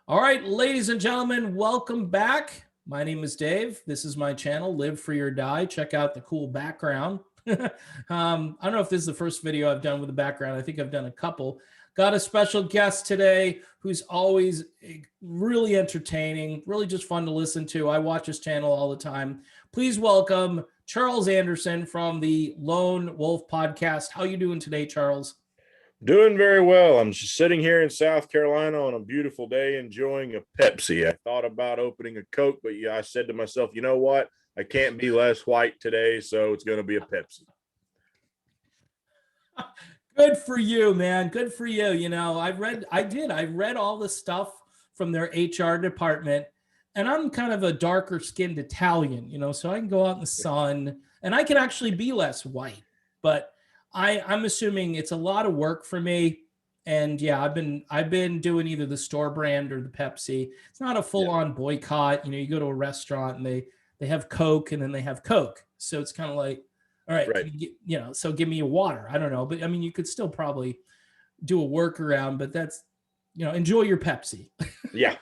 All right, ladies and gentlemen, welcome back. My name is Dave. This is my channel, Live Free or Die. Check out the cool background. I don't know if this is the first video I've done with the background. I think I've done a couple. Got a special guest today who's always really entertaining, really just fun to listen to. I watch his channel all the time. Please welcome Charles Anderson from the Lone Wolf Podcast. How you doing today, Charles? Doing very well. I'm just sitting here in South Carolina on a beautiful day enjoying a Pepsi. I thought about opening a Coke, but I said to myself, you know what? I can't be less white today, so it's going to be a Pepsi. Good for you, man. Good for you. I read all the stuff from their HR department, and I'm kind of a darker skinned Italian, so I can go out in the sun and I can actually be less white. But I'm assuming it's a lot of work for me. And yeah, I've been doing either the store brand or the Pepsi. It's not a full on boycott. You go to a restaurant and they have Coke and then they have Coke. So it's kind of like, all right, so give me a water. I don't know. But I mean, you could still probably do a workaround, but that's, enjoy your Pepsi. Yeah.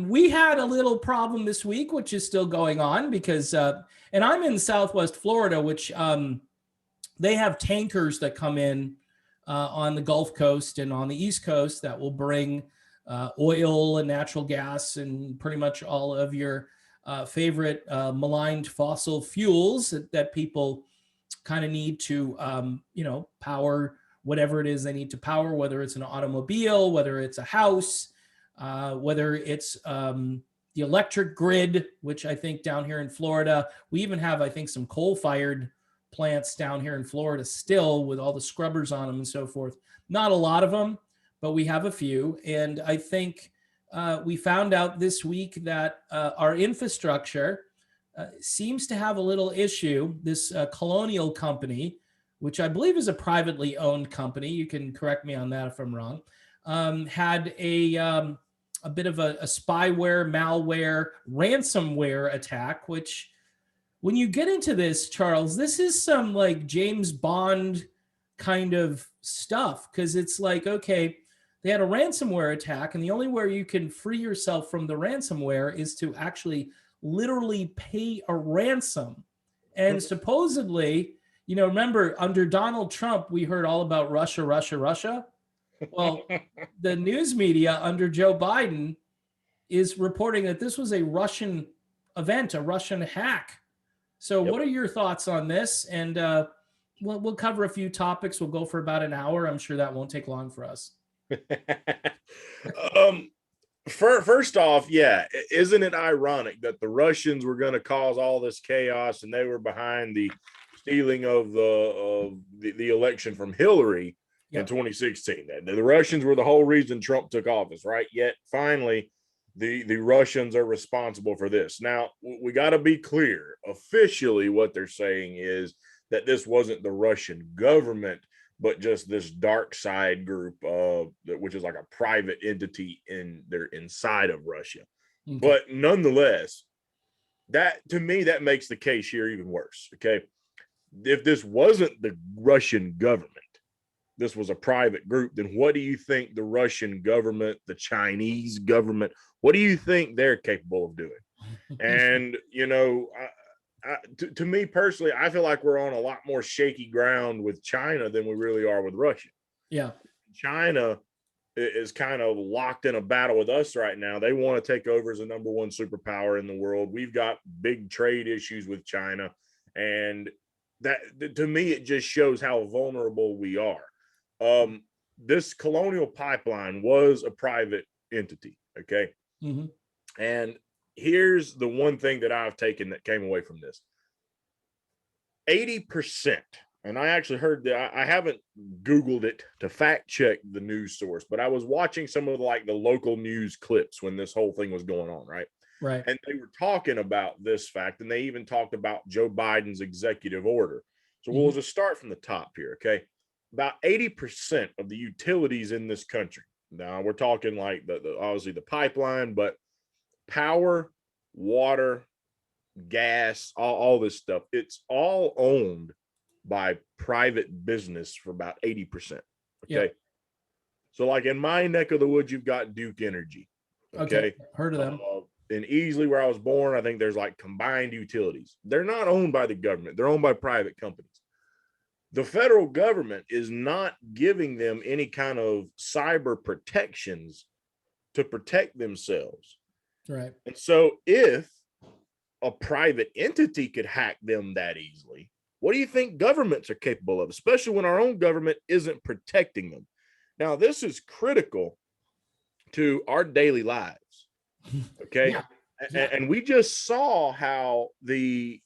We had a little problem this week, which is still going on because, and I'm in Southwest Florida, which they have tankers that come in on the Gulf Coast and on the East Coast that will bring oil and natural gas and pretty much all of your favorite maligned fossil fuels that people kind of need to, power whatever it is they need to power, whether it's an automobile, whether it's a house, whether it's the electric grid, which I think down here in Florida, we even have, I think, some coal-fired plants down here in Florida still with all the scrubbers on them and so forth. Not a lot of them, but we have a few. And I think we found out this week that our infrastructure seems to have a little issue. This Colonial company, which I believe is a privately owned company, you can correct me on that if I'm wrong, had a bit of a spyware, malware, ransomware attack, which when you get into this, Charles, this is some like James Bond kind of stuff, because it's like, okay, they had a ransomware attack, and the only way you can free yourself from the ransomware is to actually literally pay a ransom. And supposedly, remember under Donald Trump, we heard all about Russia, Russia, Russia. Well, the news media under Joe Biden is reporting that this was a Russian event, a Russian hack. So what are your thoughts on this? And we'll cover a few topics. We'll go for about an hour. I'm sure that won't take long for us. First off, isn't it ironic that the Russians were going to cause all this chaos and they were behind the stealing of the election from Hillary in 2016? The Russians were the whole reason Trump took office, right? Yet finally, the Russians are responsible for this. Now, we got to be clear. Officially, what they're saying is that this wasn't the Russian government, but just this dark side group, which is like a private entity inside of Russia. Okay. But nonetheless, that to me, that makes the case here even worse. Okay. If this wasn't the Russian government, this was a private group, then what do you think the Russian government, the Chinese government, what do you think they're capable of doing? And, to me personally, I feel like we're on a lot more shaky ground with China than we really are with Russia. Yeah. China is kind of locked in a battle with us right now. They want to take over as the number one superpower in the world. We've got big trade issues with China. And that, to me, it just shows how vulnerable we are. This Colonial Pipeline was a private entity. Okay. Mm-hmm. And here's the one thing that I've taken that came away from this. 80%, and I actually heard that, I haven't Googled it to fact check the news source, but I was watching some of the local news clips when this whole thing was going on, right? Right. And they were talking about this fact, and they even talked about Joe Biden's executive order. So we'll just start from the top here, okay? About 80% of the utilities in this country, now we're talking like obviously the pipeline, but power, water, gas, all this stuff, it's all owned by private business for about 80%. Okay. So, like in my neck of the woods, you've got Duke Energy. Okay. Okay. Heard of them. In Easley, where I was born, I think there's like combined utilities. They're not owned by the government, they're owned by private companies. The federal government is not giving them any kind of cyber protections to protect themselves. Right. And so, if a private entity could hack them that easily, what do you think governments are capable of, especially when our own government isn't protecting them? Now, this is critical to our daily lives. Okay. Yeah. Yeah. And we just saw how the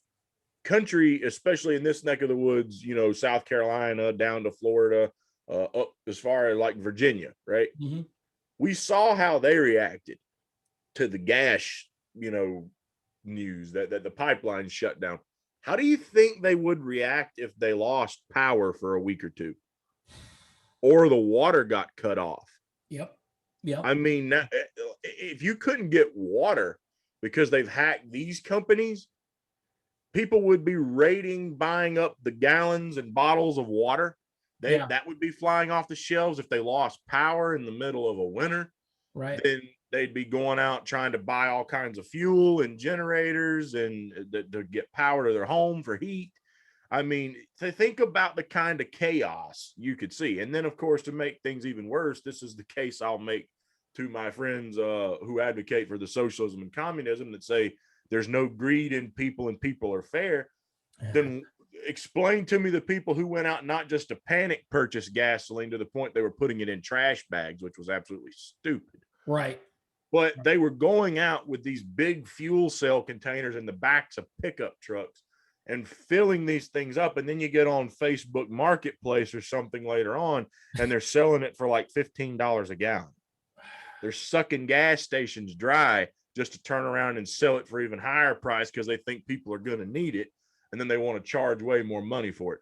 country, especially in this neck of the woods, South Carolina down to Florida, up as far as like Virginia, right? Mm-hmm. We saw how they reacted to the gas, news that the pipeline shut down. How do you think they would react if they lost power for a week or two, or the water got cut off? Yep. Yep. I mean, if you couldn't get water because they've hacked these companies, people would be raiding, buying up the gallons and bottles of water. That would be flying off the shelves. If they lost power in the middle of a winter, right, then they'd be going out trying to buy all kinds of fuel and generators and to get power to their home for heat. I mean, to think about the kind of chaos you could see. And then, of course, to make things even worse, this is the case I'll make to my friends who advocate for the socialism and communism that say there's no greed in people and people are fair. Then explain to me the people who went out not just to panic purchase gasoline to the point they were putting it in trash bags, which was absolutely stupid. Right. But they were going out with these big fuel cell containers in the backs of pickup trucks and filling these things up. And then you get on Facebook Marketplace or something later on, and they're selling it for like $15 a gallon. They're sucking gas stations dry just to turn around and sell it for even higher price because they think people are going to need it. And then they want to charge way more money for it.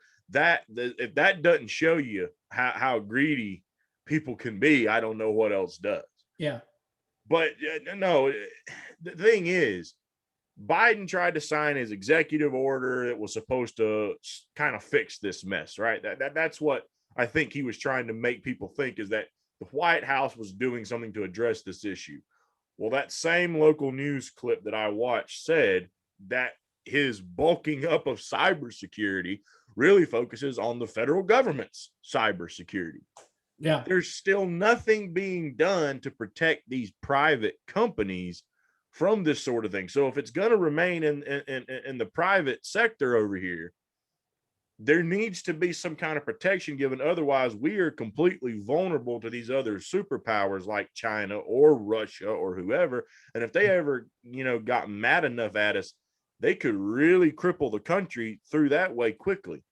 If that doesn't show you how greedy people can be, I don't know what else does. Yeah. But no, the thing is, Biden tried to sign his executive order that was supposed to kind of fix this mess, right? That's what I think he was trying to make people think, is that the White House was doing something to address this issue. Well, that same local news clip that I watched said that his bulking up of cybersecurity really focuses on the federal government's cybersecurity. Yeah. There's still nothing being done to protect these private companies from this sort of thing. So if it's going to remain in the private sector over here, there needs to be some kind of protection given. Otherwise, we are completely vulnerable to these other superpowers like China or Russia or whoever. And if they ever, got mad enough at us, they could really cripple the country through that way quickly.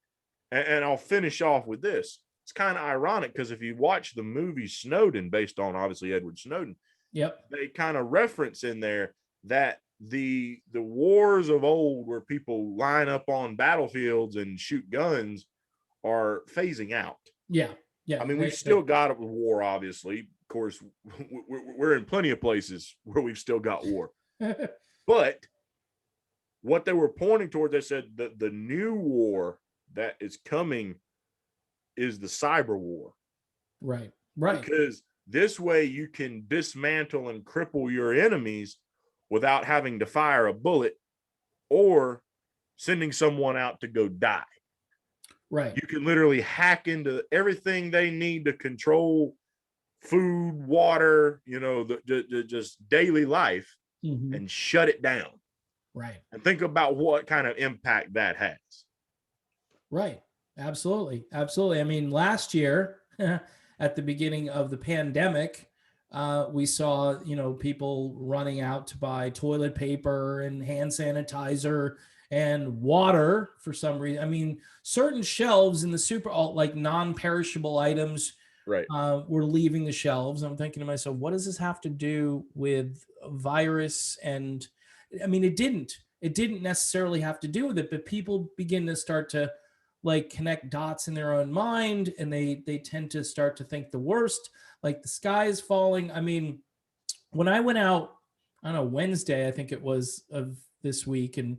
And I'll finish off with this. It's kind of ironic because if you watch the movie Snowden, based on obviously Edward Snowden, they kind of reference in there that the wars of old where people line up on battlefields and shoot guns are phasing out. Yeah. I mean, we've still got a war, obviously. Of course, we're in plenty of places where we've still got war. But what they were pointing towards, they said that the new war that is coming is the cyber war. Right. Because this way you can dismantle and cripple your enemies without having to fire a bullet or sending someone out to go die. Right. You can literally hack into everything they need to control food, water, just daily life, and shut it down. Right. And think about what kind of impact that has. Right. Absolutely. Absolutely. I mean, last year at the beginning of the pandemic, we saw, people running out to buy toilet paper and hand sanitizer and water for some reason. I mean, certain shelves in the like non-perishable items, right, were leaving the shelves. I'm thinking to myself, what does this have to do with a virus? And I mean, it didn't necessarily have to do with it, but people begin to start to like connect dots in their own mind, and they tend to start to think the worst, like the sky is falling. I mean, when I went out on a Wednesday, I think it was, of this week, and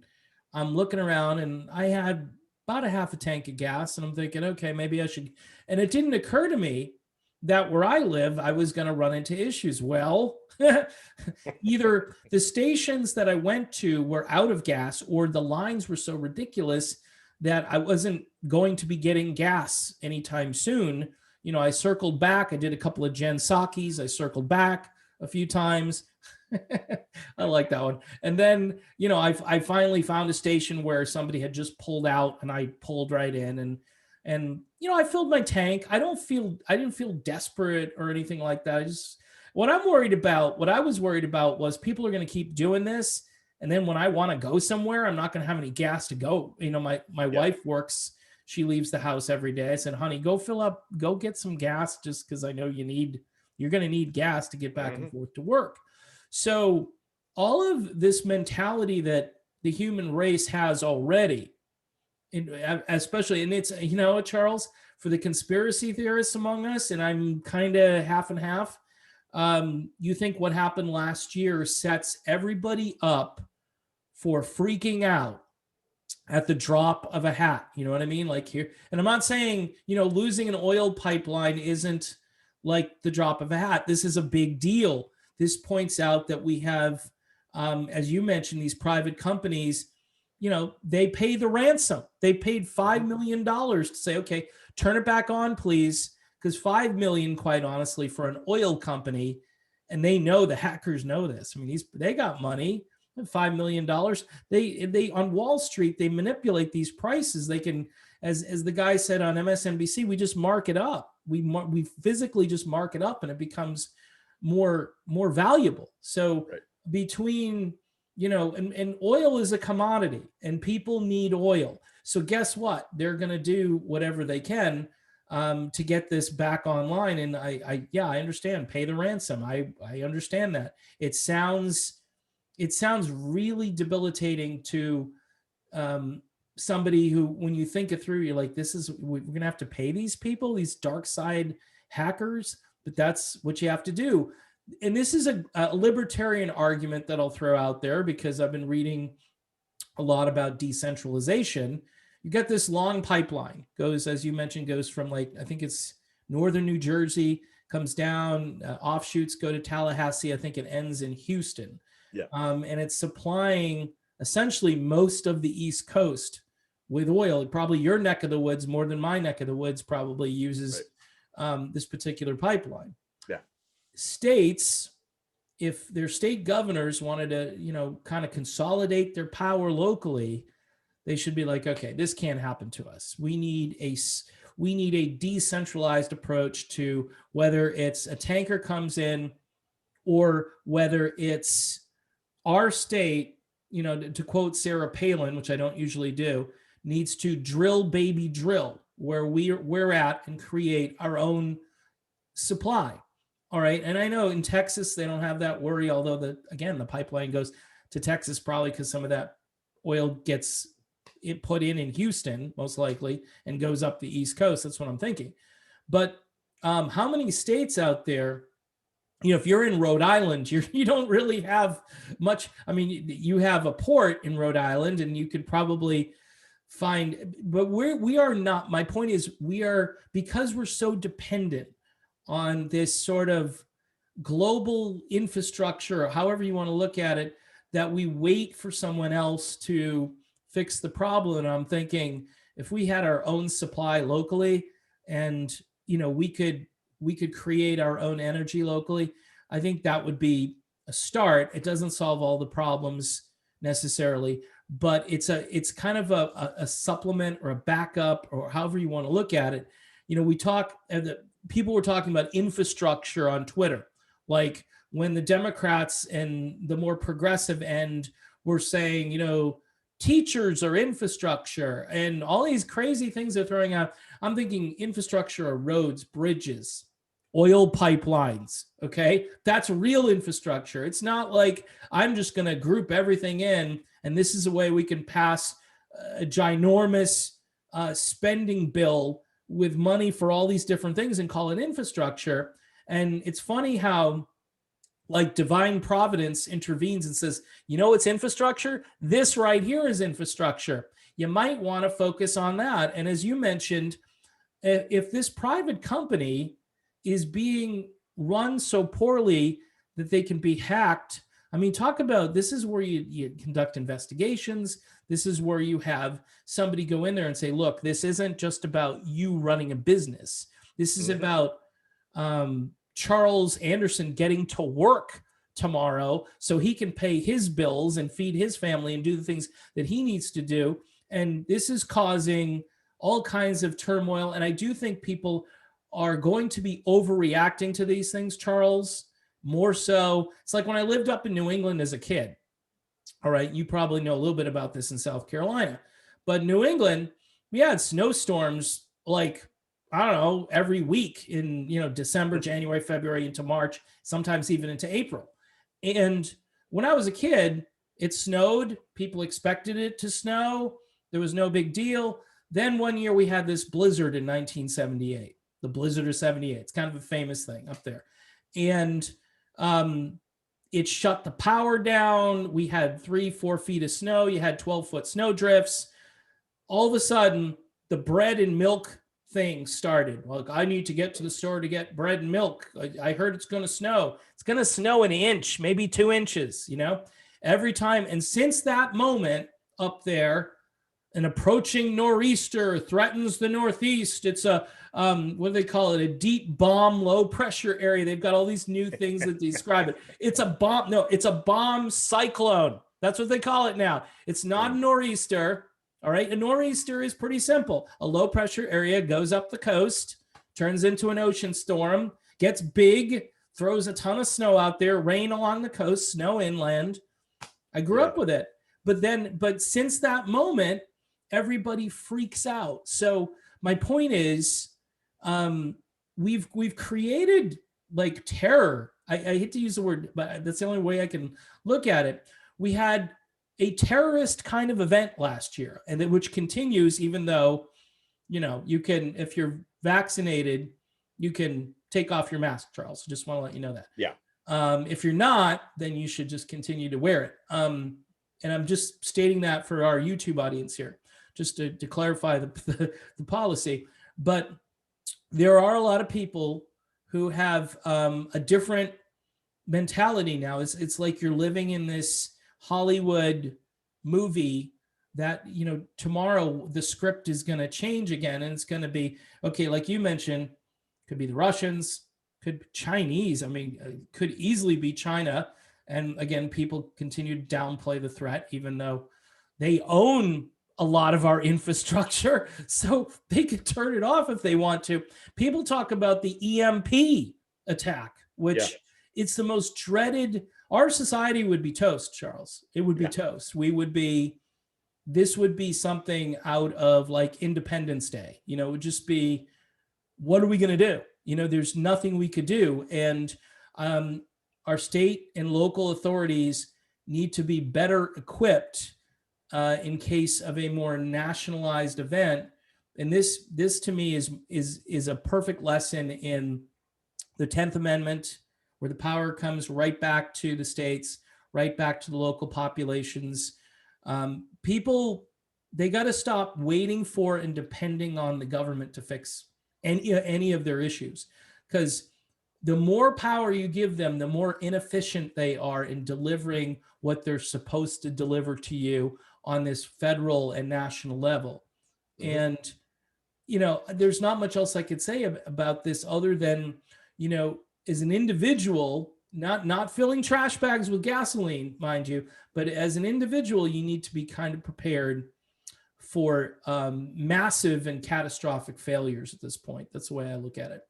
I'm looking around and I had about a half a tank of gas, and I'm thinking, okay, maybe I should. And it didn't occur to me that where I live, I was going to run into issues. Well, either the stations that I went to were out of gas, or the lines were so ridiculous that I wasn't going to be getting gas anytime soon. I circled back. I did a couple of Gen Sakis. I circled back a few times. I like that one. And then, I finally found a station where somebody had just pulled out, and I pulled right in, and I filled my tank. I didn't feel desperate or anything like that. What I was worried about was people are going to keep doing this. And then when I want to go somewhere, I'm not going to have any gas to go. My wife works, she leaves the house every day. I said, honey, go get some gas, just because I know you're going to need gas to get back and forth to work. So all of this mentality that the human race has already, especially, and it's, Charles, for the conspiracy theorists among us, and I'm kind of half and half. You think what happened last year sets everybody up for freaking out at the drop of a hat. You know what I mean? Like here, and I'm not saying, losing an oil pipeline isn't like the drop of a hat. This is a big deal. This points out that we have, as you mentioned, these private companies, they pay the ransom. They paid $5 million to say, okay, turn it back on, please. Because $5 million, quite honestly, for an oil company, and they know, the hackers know this. I mean, they got money, $5 million. They on Wall Street, they manipulate these prices. They can, as the guy said on MSNBC, we just mark it up. We physically just mark it up, and it becomes more valuable. So right. Between, and oil is a commodity, and people need oil. So guess what? They're going to do whatever they can to get this back online. And I understand, pay the ransom. I understand that. It sounds really debilitating to somebody who, when you think it through, you're like, we're going to have to pay these people, these dark side hackers, but that's what you have to do. And this is a libertarian argument that I'll throw out there, because I've been reading a lot about decentralization. You got this long pipeline, goes, as you mentioned, goes from, like, I think it's northern New Jersey, comes down, offshoots go to Tallahassee. I think it ends in Houston. Yeah. And it's supplying essentially most of the East Coast with oil. Probably your neck of the woods, more than my neck of the woods, probably uses this particular pipeline. Yeah. States, if their state governors wanted to, kind of consolidate their power locally, they should be like, okay, this can't happen to us. We need a decentralized approach to whether it's a tanker comes in, or whether it's our state, to quote Sarah Palin, which I don't usually do, needs to drill, baby, drill, where we're at, and create our own supply. All right. And I know in Texas, they don't have that worry, although the pipeline goes to Texas, probably because some of that oil gets put in Houston, most likely, and goes up the East Coast. That's what I'm thinking. But how many states out there, if you're in Rhode Island, you don't really have much. I mean, you have a port in Rhode Island, and you could probably find, but we are not. My point is, because we're so dependent on this sort of global infrastructure, or however you want to look at it, that we wait for someone else to fix the problem. And I'm thinking, if we had our own supply locally, and we could create our own energy locally, I think that would be a start. It doesn't solve all the problems necessarily, but it's kind of a supplement or a backup, or however you want to look at it. People were talking about infrastructure on Twitter, like when the Democrats and the more progressive end were saying, teachers are infrastructure, and all these crazy things they're throwing out. I'm thinking infrastructure are roads, bridges, oil pipelines. Okay. That's real infrastructure. It's not like I'm just going to group everything in, and this is a way we can pass a ginormous spending bill with money for all these different things and call it infrastructure. And it's funny how, like, divine providence intervenes and says, it's infrastructure. This right here is infrastructure. You might want to focus on that. And as you mentioned, if this private company is being run so poorly that they can be hacked. I mean, talk about, this is where you conduct investigations. This is where you have somebody go in there and say, look, this isn't just about you running a business. This is about Charles Anderson getting to work tomorrow so he can pay his bills and feed his family and do the things that he needs to do. And this is causing all kinds of turmoil. And I do think people are going to be overreacting to these things, Charles, more so. It's like when I lived up in New England as a kid. All right, you probably know a little bit about this in South Carolina, but New England, we had snowstorms like, I don't know, every week in, December, January, February into March, sometimes even into April. And when I was a kid, it snowed. People expected it to snow. There was no big deal. Then one year we had this blizzard in 1978, the blizzard of 78. It's kind of a famous thing up there. And it shut the power down. We had 3-4 feet of snow. You had 12-foot snow drifts. All of a sudden, the bread and milk thing started. Like, I need to get to the store to get bread and milk. I heard it's going to snow. It's going to snow an inch, maybe 2 inches, every time. And since that moment up there, an approaching nor'easter threatens the Northeast. It's a, what do they call it? A deep bomb, low pressure area. They've got all these new things that describe it. It's a bomb. No, it's a bomb cyclone. That's what they call it now. It's not a nor'easter. All right. A nor'easter is pretty simple. A low pressure area goes up the coast, turns into an ocean storm, gets big, throws a ton of snow out there, rain along the coast, snow inland. I grew up with it. But since that moment, everybody freaks out. So my point is, we've created like terror. I hate to use the word, but that's the only way I can look at it. We had a terrorist kind of event last year, and which continues, even though, you can, if you're vaccinated, you can take off your mask, Charles. Just want to let you know that. Yeah. If you're not, then you should just continue to wear it. And I'm just stating that for our YouTube audience here, just to clarify the policy. But there are a lot of people who have a different mentality now. It's like you're living in this Hollywood movie that, tomorrow the script is going to change again. And it's going to be, okay, like you mentioned, could be the Russians, could be Chinese. I mean, could easily be China. And again, people continue to downplay the threat, even though they own a lot of our infrastructure, so they could turn it off if they want to. People talk about the EMP attack, which it's the most dreaded. Our society would be toast, Charles. It would be toast. This would be something out of like Independence Day. It would just be, what are we going to do? There's nothing we could do. And our state and local authorities need to be better equipped in case of a more nationalized event. And this to me is a perfect lesson in the 10th Amendment, where the power comes right back to the states, right back to the local populations. People, they got to stop waiting for and depending on the government to fix any of their issues, because the more power you give them, the more inefficient they are in delivering what they're supposed to deliver to you on this federal and national level. And, there's not much else I could say about this other than, as an individual, not filling trash bags with gasoline, mind you, but as an individual, you need to be kind of prepared for massive and catastrophic failures at this point. That's the way I look at it.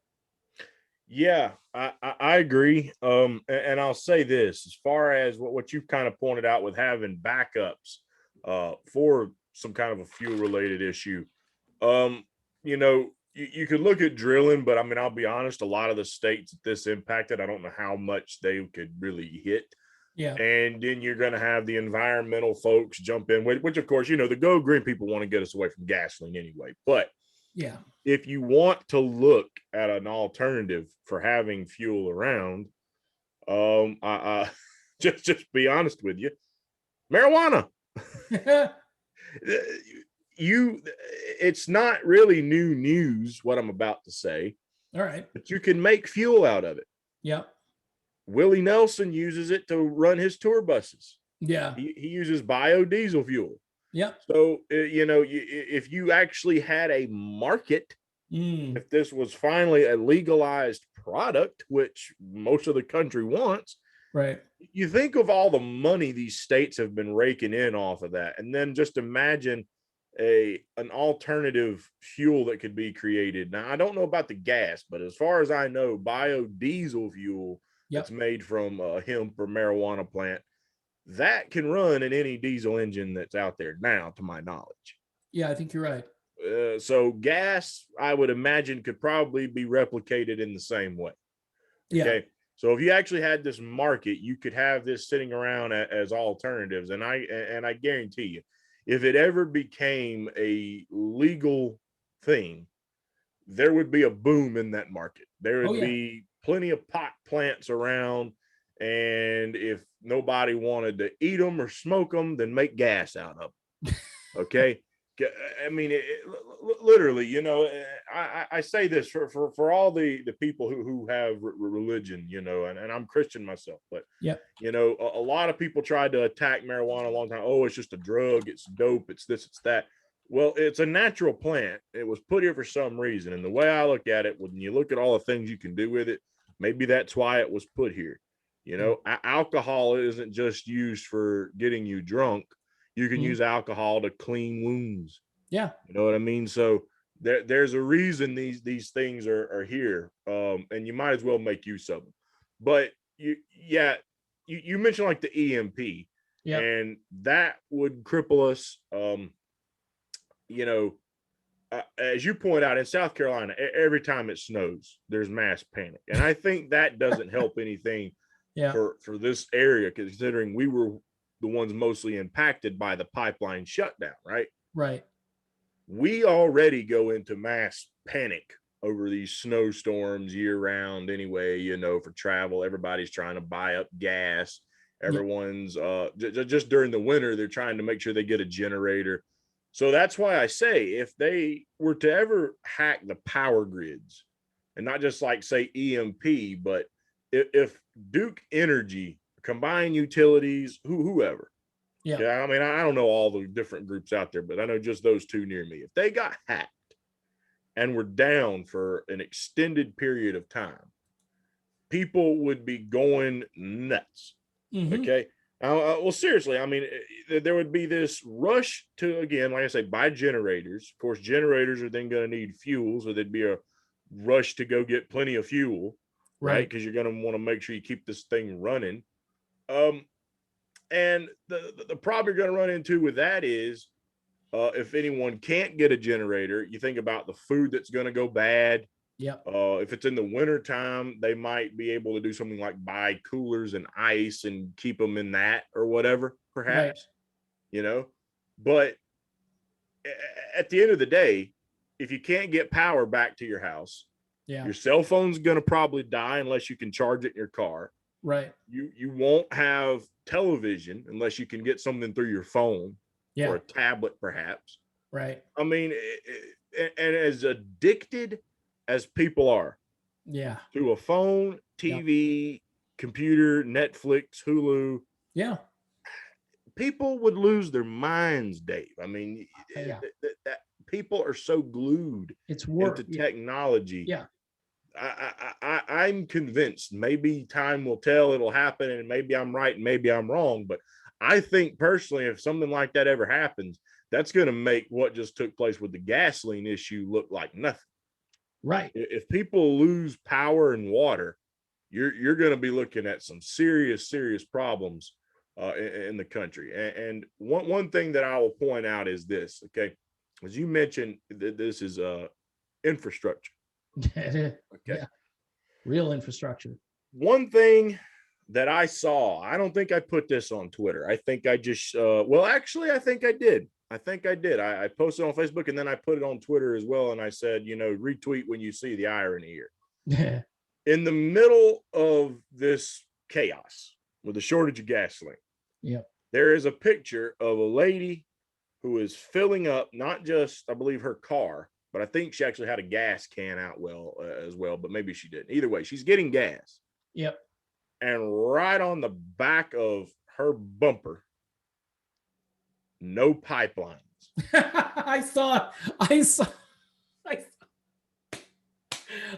Yeah, I agree. And I'll say this, as far as what you've kind of pointed out with having backups for some kind of a fuel related issue. You could look at drilling, but I mean, I'll be honest, a lot of the states that this impacted, I don't know how much they could really hit. Yeah. And then you're going to have the environmental folks jump in, which of course, the Go Green people want to get us away from gasoline anyway. But yeah, if you want to look at an alternative for having fuel around, I just be honest with you, marijuana. It's not really new news what I'm about to say. All right. but you can make fuel out of it. Yep. Willie Nelson uses it to run his tour buses. Yeah. He uses biodiesel fuel. Yep. So, if you actually had a market, Mm. if this was finally a legalized product, which most of the country wants, Right. you think of all the money these states have been raking in off of that. And then just imagine an alternative fuel that could be created. Now, I don't know about the gas, but as far as I know, biodiesel fuel Yep. that's made from a hemp or marijuana plant that can run in any diesel engine that's out there now, to my knowledge. Yeah, I think you're right. So gas, I would imagine, could probably be replicated in the same way. Yeah. Okay. So if you actually had this market, you could have this sitting around as alternatives. And I guarantee you, if it ever became a legal thing, there would be a boom in that market. There Oh would yeah. be plenty of pot plants around. And if nobody wanted to eat them or smoke them, then make gas out of them. Okay. I mean, literally, I say this for all the people who have religion, and I'm Christian myself, but Yep. a lot of people tried to attack marijuana a long time. Oh, it's just a drug, it's dope, it's this, it's that. Well, it's a natural plant. It was put here for some reason. And the way I look at it, when you look at all the things you can do with it, maybe that's why it was put here. Alcohol isn't just used for getting you drunk. You can use alcohol to clean wounds. Yeah. You know what I mean? So there's a reason these things are here, and you might as well make use of them. But you mentioned like the EMP, Yep. and that would cripple us. As you point out, in South Carolina, every time it snows, there's mass panic, and I think that doesn't help anything Yeah. for this area, considering we were the ones mostly impacted by the pipeline shutdown, right? Right. We already go into mass panic over these snowstorms year round anyway, for travel. Everybody's trying to buy up gas. Yep. Everyone's just during the winter, they're trying to make sure they get a generator. So that's why I say, if they were to ever hack the power grids, and not just like say EMP, but if Duke Energy, Combined Utilities, whoever. Yeah. Yeah, I mean, I don't know all the different groups out there, but I know just those two near me. If they got hacked and were down for an extended period of time, people would be going nuts. Mm-hmm. Okay. Well, seriously, I mean, there would be this rush to, again, like I say, buy generators. Of course, generators are then going to need fuel, so there'd be a rush to go get plenty of fuel, right? Right. Because you're going to want to make sure you keep this thing running. And the problem you're going to run into with that is, if anyone can't get a generator, you think about the food that's going to go bad. Yep. If it's in the wintertime, they might be able to do something like buy coolers and ice and keep them in that or whatever, perhaps, But at the end of the day, if you can't get power back to your house, your cell phone's going to probably die unless you can charge it in your car. Right. You won't have television unless you can get something through your phone or a tablet, perhaps. Right. I mean, and as addicted as people are to a phone, TV, computer, Netflix, Hulu, people would lose their minds, Dave. I mean, people are so glued into technology. Yeah. I'm convinced, maybe time will tell, it'll happen, and maybe I'm right and maybe I'm wrong, but I think personally, if something like that ever happens, that's going to make what just took place with the gasoline issue look like nothing. Right. If people lose power and water, you're going to be looking at some serious problems in the country. And one thing that I will point out is this, okay? As you mentioned, this is infrastructure. Okay. Yeah. Real infrastructure. One thing that I saw, I don't think I put this on Twitter. I think I just, actually, I think I did. I posted on Facebook and then I put it on Twitter as well. And I said, retweet when you see the irony here. In the middle of this chaos with the shortage of gasoline, there is a picture of a lady who is filling up not just, I believe, her car, but I think she actually had a gas can out as well, but maybe she didn't. Either way, she's getting gas. Yep. And right on the back of her bumper, no pipelines. I saw, I saw, I,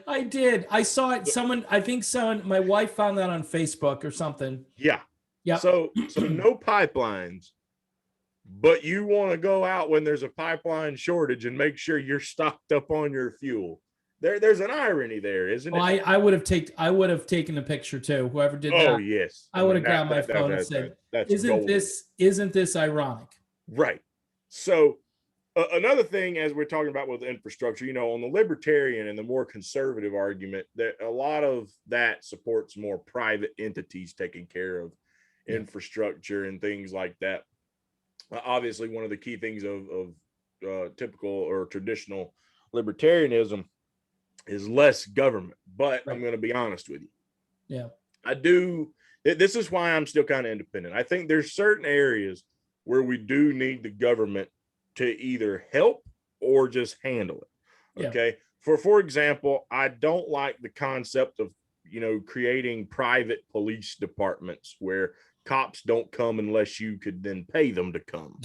I did. I saw it. I think my wife found that on Facebook or something. Yeah. Yep. So no pipelines, but you want to go out when there's a pipeline shortage and make sure you're stocked up on your fuel. There's an irony there, isn't it? I would have taken the picture too. Whoever did that. Oh yes. I would have grabbed my phone and said, that's isn't this ironic? Right. So another thing, as we're talking about with infrastructure, on the libertarian and the more conservative argument, that a lot of that supports more private entities taking care of infrastructure and things like that. Obviously, one of the key things of typical or traditional libertarianism is less government. But I'm going to be honest with you. Yeah. I do. This is why I'm still kind of independent. I think there's certain areas where we do need the government to either help or just handle it. Okay. Yeah. For example, I don't like the concept of, creating private police departments where cops don't come unless you could then pay them to come.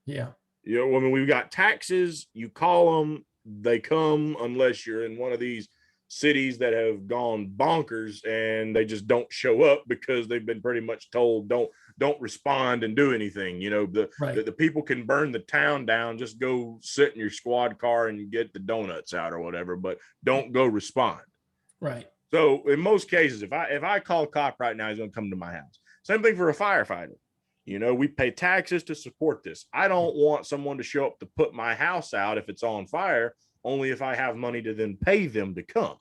Yeah. We've got taxes, you call them, they come unless you're in one of these cities that have gone bonkers and they just don't show up because they've been pretty much told don't respond and do anything. The people can burn the town down, just go sit in your squad car and get the donuts out or whatever, but don't go respond. Right. So in most cases, if I call a cop right now, he's going to come to my house. Same thing for a firefighter. We pay taxes to support this. I don't want someone to show up to put my house out if it's on fire, only if I have money to then pay them to come.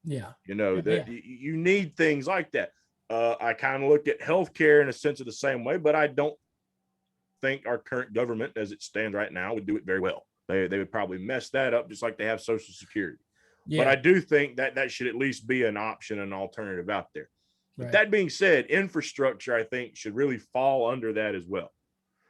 Yeah. You need things like that. I kind of look at healthcare in a sense of the same way, but I don't think our current government, as it stands right now, would do it very well. They would probably mess that up just like they have Social Security. Yeah. But I do think that should at least be an option, an alternative out there. Right. But that being said, infrastructure, I think, should really fall under that as well.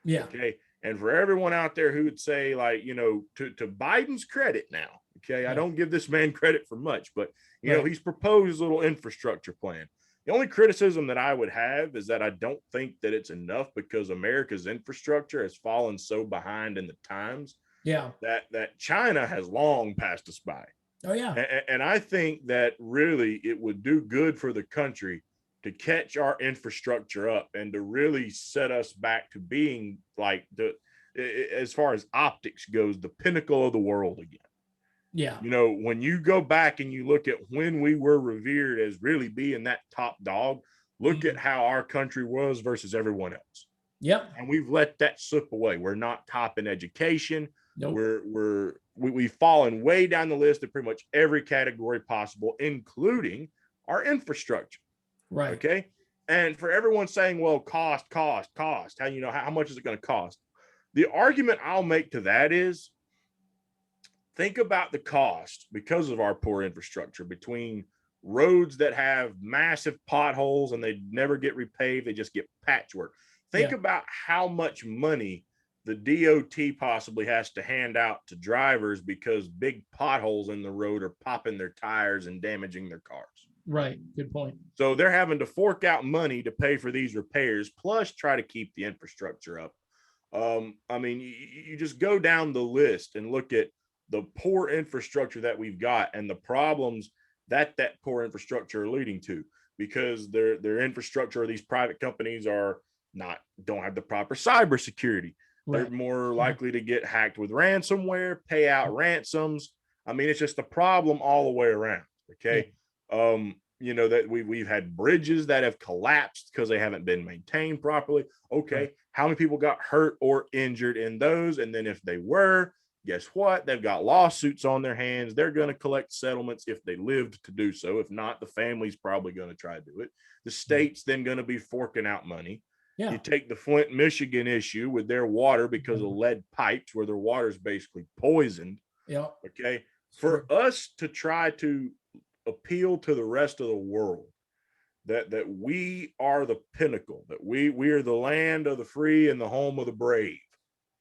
Yeah. Okay. And for everyone out there who would say, to Biden's credit now, okay, I don't give this man credit for much, but, he's proposed a little infrastructure plan. The only criticism that I would have is that I don't think that it's enough because America's infrastructure has fallen so behind in the times. Yeah. That China has long passed us by. Oh, yeah. And I think that really it would do good for the country to catch our infrastructure up and to really set us back to being as far as optics goes, the pinnacle of the world again. Yeah. When you go back and you look at when we were revered as really being that top dog, look at how our country was versus everyone else. Yep. And we've let that slip away. We're not top in education. Nope. We've fallen way down the list of pretty much every category possible, including our infrastructure. Right. Okay. And for everyone saying, well, cost, how much is it going to cost? The argument I'll make to that is think about the cost because of our poor infrastructure between roads that have massive potholes and they never get repaved. They just get patchwork. Think about how much money the DOT possibly has to hand out to drivers because big potholes in the road are popping their tires and damaging their cars. Right. Good point. So they're having to fork out money to pay for these repairs, plus try to keep the infrastructure up. You just go down the list and look at the poor infrastructure that we've got and the problems that poor infrastructure are leading to, because their infrastructure, these private companies don't have the proper cybersecurity. Right. They're more likely to get hacked with ransomware, pay out ransoms. It's just a problem all the way around. Okay. Yeah. That we've had bridges that have collapsed because they haven't been maintained properly. Okay. Right. How many people got hurt or injured in those? And then if they were, guess what? They've got lawsuits on their hands. They're going to collect settlements if they lived to do so. If not, the family's probably going to try to do it. The state's then going to be forking out money. Yeah. You take the Flint, Michigan issue with their water because of lead pipes where their water is basically poisoned. Yeah. Okay. For us to try to appeal to the rest of the world that we are the pinnacle, that we are the land of the free and the home of the brave.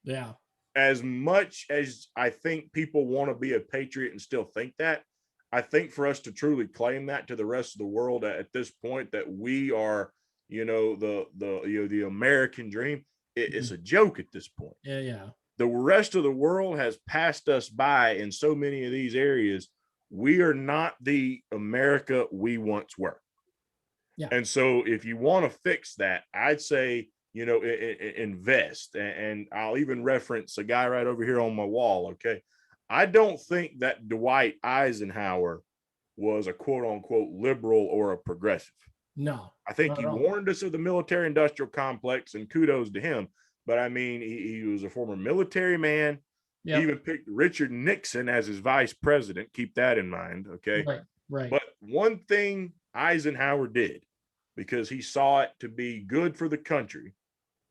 Yeah. as much as I think people want to be a patriot and still think that, I think for us to truly claim that to the rest of the world at this point, that we are, the American dream, it's Mhm. a joke at this point. Yeah, yeah. The rest of the world has passed us by in so many of these areas. We are not the America we once were. Yeah. And so if you want to fix that, I'd say, invest. And I'll even reference a guy right over here on my wall. Okay. I don't think that Dwight Eisenhower was a quote unquote liberal or a progressive. No, I think not he at all. warned us of the military industrial complex, and kudos to him. But I mean, he was a former military man. He Yep. even picked Richard Nixon as his vice president. Keep that in mind. Okay. Right. Right. But one thing Eisenhower did, because he saw it to be good for the country,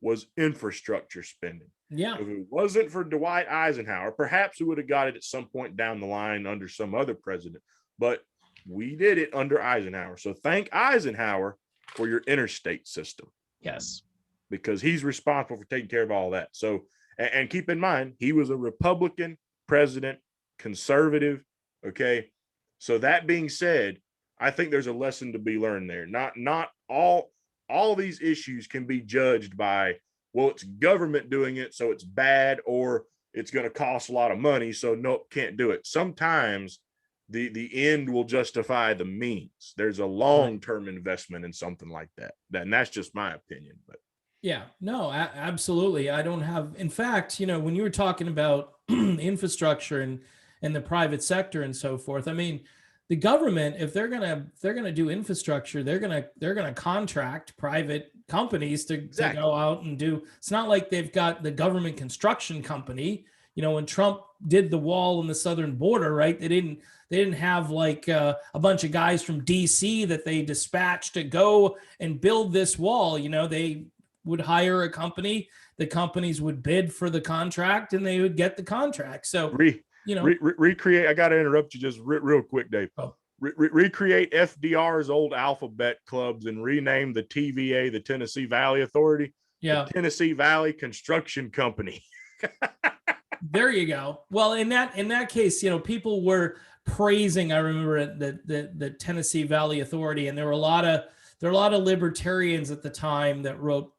was infrastructure spending. Yeah. If it wasn't for Dwight Eisenhower, perhaps we would have got it at some point down the line under some other president. But we did it under Eisenhower. So thank Eisenhower for your interstate system, Yes. because he's responsible for taking care of all that. So, and keep in mind, he was a Republican president, conservative. Okay. So that being said, I think there's a lesson to be learned there. Not all these issues can be judged by, well, it's government doing it, so it's bad, or it's going to cost a lot of money, so nope, can't do it. Sometimes the end will justify the means. There's a long-term investment in something like that. And that's just my opinion. But Yeah, no, absolutely. I don't have, in fact, when you were talking about infrastructure and the private sector and so forth, I mean, the government, if they're gonna do infrastructure, they're gonna contract private companies to exactly. go out and do. It's not like they've got the government construction company. When Trump did the wall on the southern border, right? They didn't have like a bunch of guys from DC that they dispatched to go and build this wall. They would hire a company, the companies would bid for the contract, and they would get the contract. So, recreate. I got to interrupt you just real quick, Dave. oh, Recreate FDR's old alphabet clubs and rename the TVA the Tennessee Valley Authority, yeah, the Tennessee Valley Construction Company. there you go. Well, in that case, people were praising. I remember the Tennessee Valley Authority, and there were a lot of libertarians at the time that wrote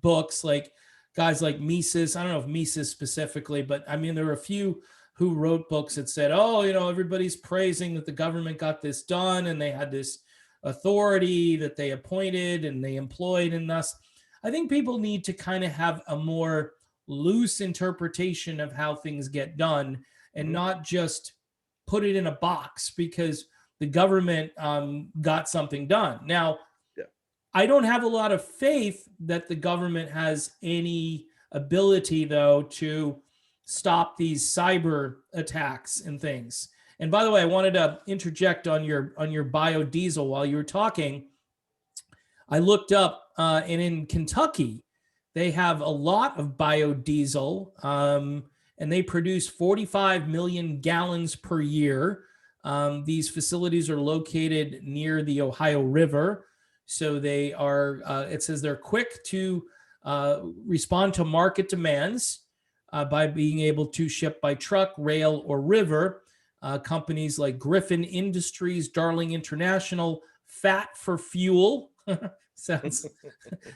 books, like guys like Mises. I don't know if Mises specifically, but I mean, there were a few who wrote books that said, oh, everybody's praising that the government got this done and they had this authority that they appointed and they employed. And thus, I think people need to kind of have a more loose interpretation of how things get done, and not just put it in a box because the government got something done. Now, Yeah. I don't have a lot of faith that the government has any ability, though, to stop these cyber attacks and things. And by the way, I wanted to interject on your biodiesel while you were talking. I looked up, and in Kentucky, they have a lot of biodiesel, and they produce 45 million gallons per year. These facilities are located near the Ohio River. So they are, it says they're quick to respond to market demands by being able to ship by truck, rail, or river. Companies like Griffin Industries, Darling International, Fat for Fuel. sounds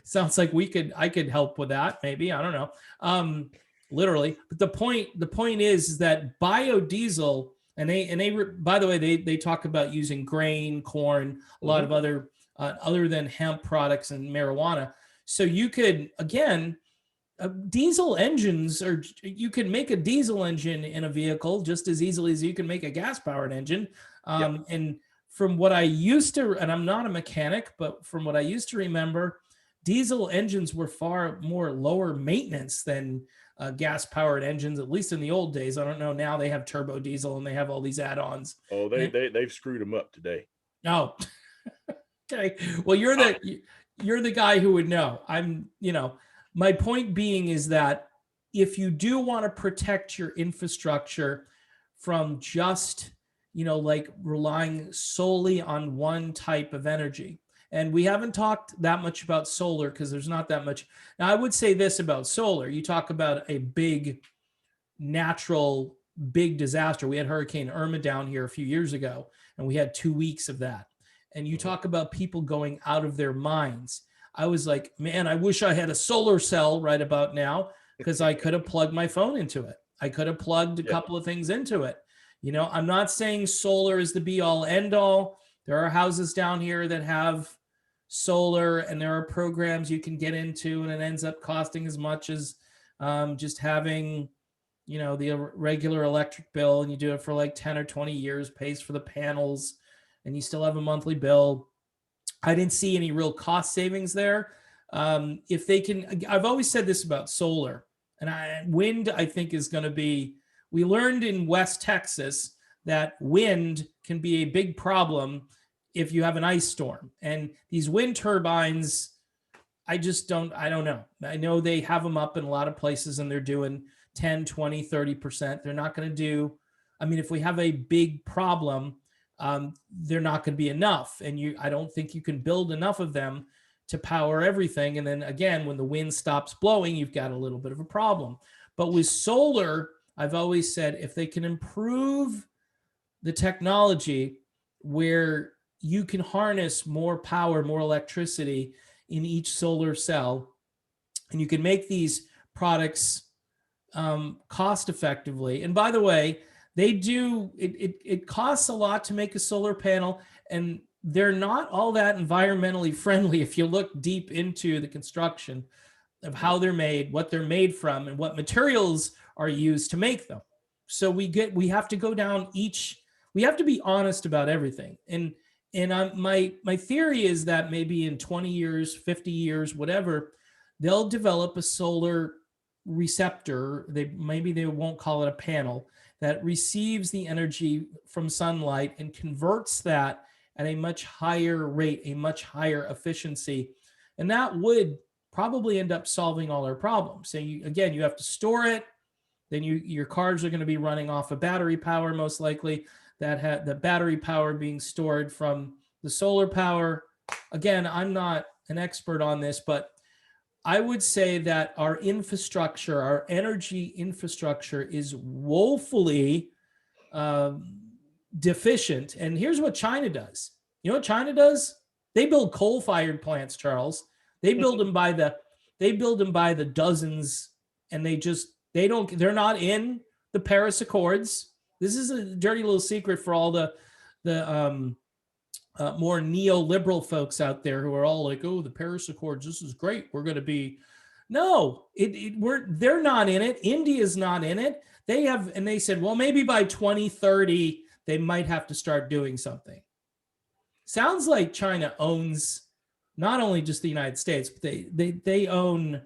sounds like I could help with that, maybe. I don't know. Literally. But the point is that biodiesel, and they by the way, they talk about using grain, corn, a lot of other than hemp products and marijuana. So you could, again, diesel engines, or you can make a diesel engine in a vehicle just as easily as you can make a gas powered engine. And from what I used to, and I'm not a mechanic, but from what I used to remember, diesel engines were far more lower maintenance than gas powered engines, at least in the old days. I don't know. Now they have turbo diesel and they have all these add-ons. Oh, they've screwed them up today. Oh, okay. Well, you're the guy who would know. My point being is that if you do want to protect your infrastructure from just, like relying solely on one type of energy, and we haven't talked that much about solar because there's not that much. Now, I would say this about solar. You talk about a big natural big disaster. We had Hurricane Irma down here a few years ago, and we had 2 weeks of that. And you talk about people going out of their minds. I was like, man, I wish I had a solar cell right about now, because I could have plugged my phone into it. I could have plugged a couple of things into it. You know, I'm not saying solar is the be all end all. There are houses down here that have solar, and there are programs you can get into, and it ends up costing as much as just having, you know, the regular electric bill, and you do it for like 10 or 20 years, pays for the panels, and you still have a monthly bill. I didn't see any real cost savings there. If they can, I've always said this about solar, and wind, I think, is going to be, we learned in West Texas that wind can be a big problem if you have an ice storm. And these wind turbines, I don't know. I know they have them up in a lot of places, and they're doing 10, 20, 30%. They're not going to do, I mean, if we have a big problem, they're not going to be enough. And I don't think you can build enough of them to power everything. And then again, when the wind stops blowing, you've got a little bit of a problem. But with solar, I've always said, if they can improve the technology where you can harness more power, more electricity in each solar cell, and you can make these products cost effectively. And by the way, they do, it costs a lot to make a solar panel, and they're not all that environmentally friendly if you look deep into the construction of how they're made, what they're made from, and what materials are used to make them. So we have to go down we have to be honest about everything. And my theory is that maybe in 20 years, 50 years, whatever, they'll develop a solar receptor. Maybe they won't call it a panel, that receives the energy from sunlight and converts that at a much higher rate, a much higher efficiency. And that would probably end up solving all our problems. So you have to store it. Then your cars are going to be running off of battery power, most likely. The battery power being stored from the solar power. Again, I'm not an expert on this, but I would say that our infrastructure, our energy infrastructure, is woefully deficient. And here's what China does. You know what China does? They build coal-fired plants, Charles. They build them by the dozens, and they're not in the Paris Accords. This is a dirty little secret for all the more neoliberal folks out there who are all like, oh, the Paris Accords, this is great. We're going to be, no, they're not in it. India's not in it. They said, well, maybe by 2030, they might have to start doing something. Sounds like China owns not only just the United States, but they own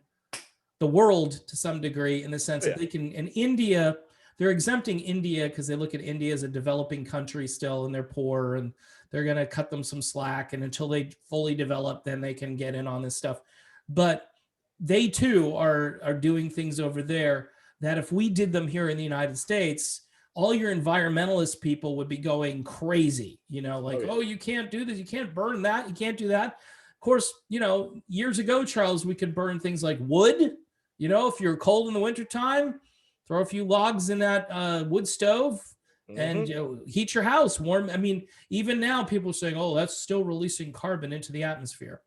the world to some degree, in the sense that they can, and India, they're exempting India because they look at India as a developing country still, and they're poor, and they're going to cut them some slack. And until they fully develop, then they can get in on this stuff. But they too are doing things over there that if we did them here in the United States, all your environmentalist people would be going crazy, oh, you can't do this. You can't burn that. You can't do that. Of course, years ago, Charles, we could burn things like wood. If you're cold in the wintertime, throw a few logs in that wood stove and heat your house warm. I mean, even now people are saying, oh, that's still releasing carbon into the atmosphere.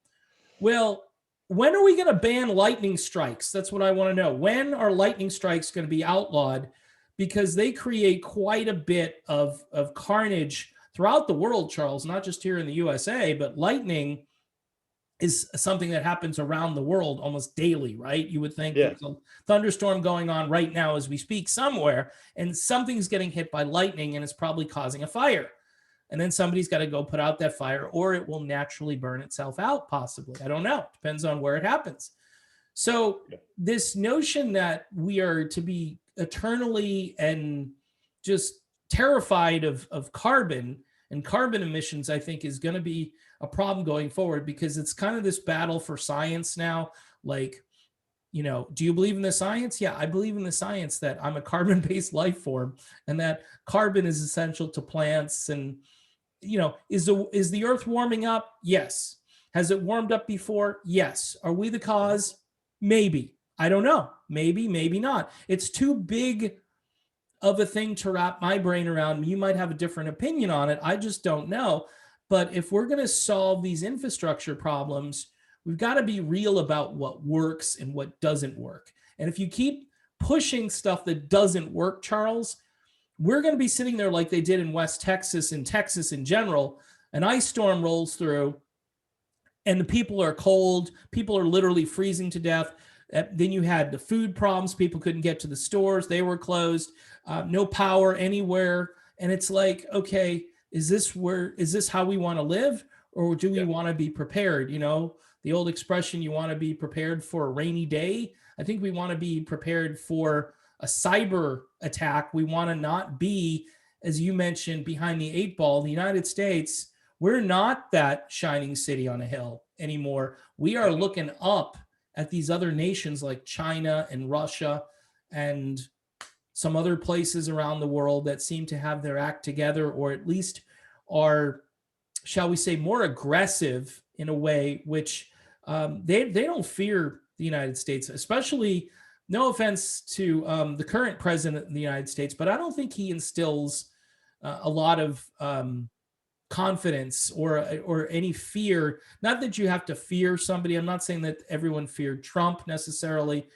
Well, when are we going to ban lightning strikes? That's what I want to know. When are lightning strikes going to be outlawed? Because they create quite a bit of carnage throughout the world, Charles, not just here in the USA, but lightning is something that happens around the world almost daily, right? You would think there's a thunderstorm going on right now as we speak somewhere, and something's getting hit by lightning, and it's probably causing a fire. And then somebody's got to go put out that fire, or it will naturally burn itself out, possibly. I don't know. Depends on where it happens. So this notion that we are to be eternally and just terrified of carbon and carbon emissions, I think, is going to be a problem going forward, because it's kind of this battle for science now. Like, do you believe in the science? Yeah, I believe in the science that I'm a carbon-based life form, and that carbon is essential to plants. And, is the earth warming up? Yes. Has it warmed up before? Yes. Are we the cause? Maybe. I don't know. Maybe, maybe not. It's too big of a thing to wrap my brain around. You might have a different opinion on it. I just don't know. But if we're going to solve these infrastructure problems, we've got to be real about what works and what doesn't work. And if you keep pushing stuff that doesn't work, Charles, we're going to be sitting there like they did in West Texas and Texas in general. An ice storm rolls through and the people are cold. People are literally freezing to death. Then you had the food problems. People couldn't get to the stores. They were closed. No power anywhere. And it's like, okay, is this how we want to live? Or do we want to be prepared? You know, the old expression, you want to be prepared for a rainy day. I think we want to be prepared for a cyber attack. We want to not be, as you mentioned, behind the eight ball. The United States, we're not that shining city on a hill anymore. We are looking up at these other nations like China and Russia and some other places around the world that seem to have their act together, or at least are, shall we say, more aggressive in a way, which they don't fear the United States, especially, no offense to the current president of the United States, but I don't think he instills a lot of confidence or any fear. Not that you have to fear somebody. I'm not saying that everyone feared Trump necessarily,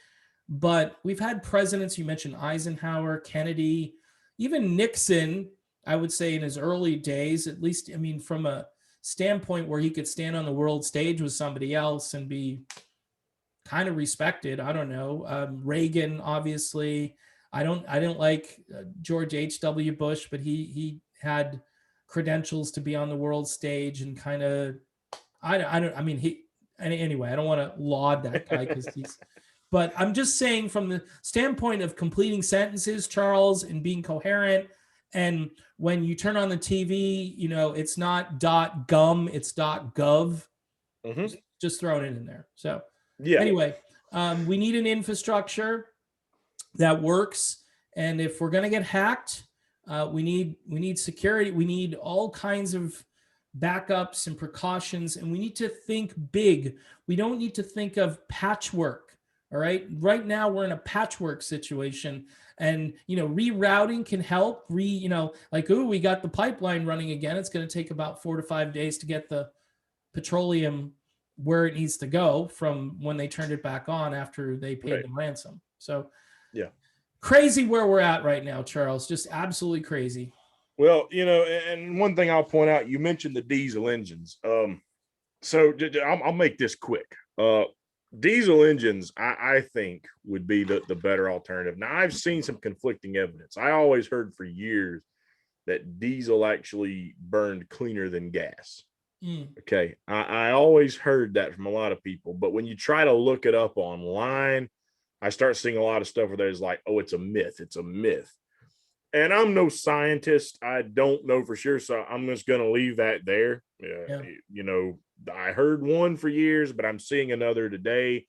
but we've had presidents. You mentioned Eisenhower, Kennedy, even Nixon. I would say in his early days, at least, I mean, from a standpoint where he could stand on the world stage with somebody else and be kind of respected. I don't know. Reagan, obviously. I didn't like George H.W. Bush, but he had credentials to be on the world stage and kind of, I mean, anyway, I don't want to laud that guy because but I'm just saying from the standpoint of completing sentences, Charles, and being coherent. And when you turn on the TV, you know, it's not .gum, it's .gov. Just throwing it in there. So anyway, we need an infrastructure that works. And if we're going to get hacked, we need security. We need all kinds of backups and precautions, and we need to think big. We don't need to think of patchwork. All right. Right now we're in a patchwork situation, and rerouting can help. Like, we got the pipeline running again. It's going to take about 4 to 5 days to get the petroleum where it needs to go from when they turned it back on after they paid the ransom. So crazy where we're at right now, Charles. Just absolutely crazy. Well, and one thing I'll point out, you mentioned the diesel engines. So I'll make this quick. Diesel engines, I think, would be the better alternative. Now, I've seen some conflicting evidence. I always heard for years that diesel actually burned cleaner than gas. Okay. I always heard that from a lot of people. But when you try to look it up online, I start seeing a lot of stuff where there's like, oh, it's a myth. It's a myth. And I'm no scientist. I don't know for sure. So I'm just going to leave that there. I heard one for years, but I'm seeing another today.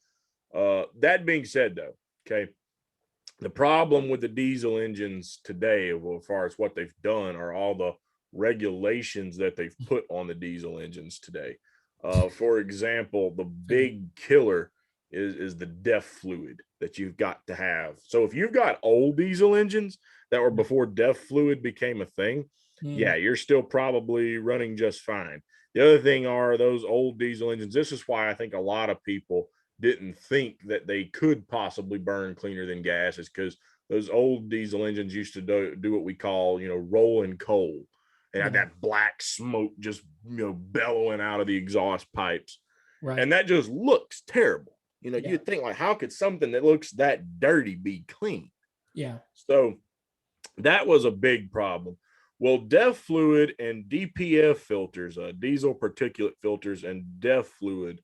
That being said, though, okay, the problem with the diesel engines today, as far as what they've done, are all the regulations that they've put on the diesel engines today. For example, the big killer is the DEF fluid that you've got to have. So if you've got old diesel engines that were before DEF fluid became a thing, yeah, you're still probably running just fine. The other thing are those old diesel engines. This is why I think a lot of people didn't think that they could possibly burn cleaner than gas, is because those old diesel engines used to do what we call, rolling coal. They had that black smoke just, bellowing out of the exhaust pipes. Right. And that just looks terrible. You'd think, like, how could something that looks that dirty be clean? Yeah. So that was a big problem. Well, DEF fluid and DPF filters, diesel particulate filters, and DEF fluid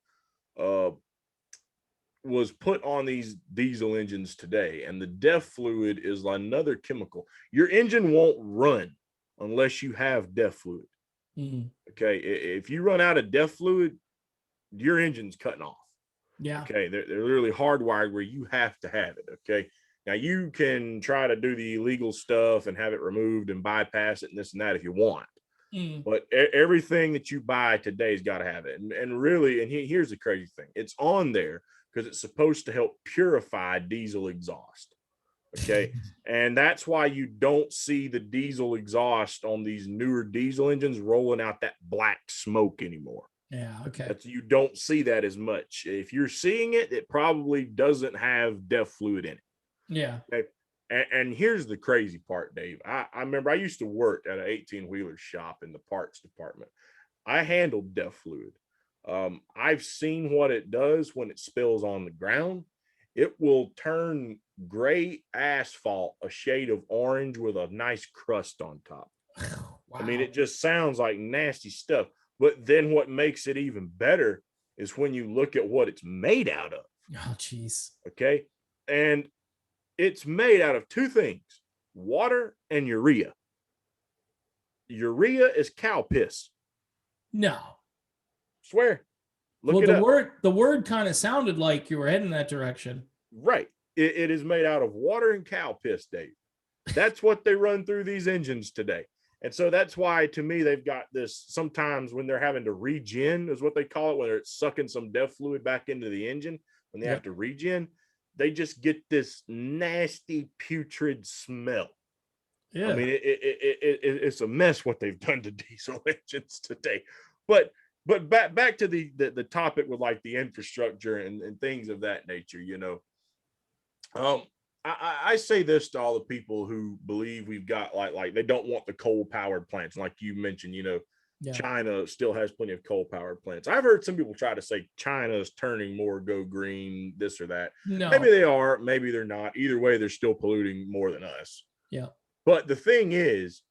was put on these diesel engines today. And the DEF fluid is another chemical. Your engine won't run unless you have DEF fluid. Okay. If you run out of DEF fluid, your engine's cutting off. Yeah. Okay. They're literally hardwired where you have to have it. Okay. Now, you can try to do the illegal stuff and have it removed and bypass it and this and that if you want. But everything that you buy today's got to have it. And really, and here's the crazy thing. It's on there because it's supposed to help purify diesel exhaust. Okay. And that's why you don't see the diesel exhaust on these newer diesel engines rolling out that black smoke anymore. Yeah. Okay. You don't see that as much. If you're seeing it, it probably doesn't have DEF fluid in it. Yeah. Okay. And here's the crazy part, Dave. I remember I used to work at an 18-wheeler shop in the parts department. I handled DEF fluid. I've seen what it does when it spills on the ground. It will turn gray asphalt a shade of orange with a nice crust on top. Wow. I mean, it just sounds like nasty stuff. But then what makes it even better is when you look at what it's made out of. Oh, geez. Okay. And it's made out of two things: water and urea. Urea is cow piss. No. Swear. Look Well, it up. the word kind of sounded like you were heading that direction. Right. It is made out of water and cow piss, Dave. That's what they run through these engines today. And so that's why, to me, they've got this sometimes when they're having to regen, is what they call it, when it's sucking some DEF fluid back into the engine, when they have to regen, they just get this nasty, putrid smell. Yeah. I mean, it's a mess what they've done to diesel engines today. But back to the topic with like the infrastructure and things of that nature, you know. I say this to all the people who believe we've got like they don't want the coal powered plants, like you mentioned. You know, China still has plenty of coal powered plants. I've heard some people try to say China is turning more go green, this or that. No. Maybe they are, maybe they're not. Either way, they're still polluting more than us. Yeah. But the thing is,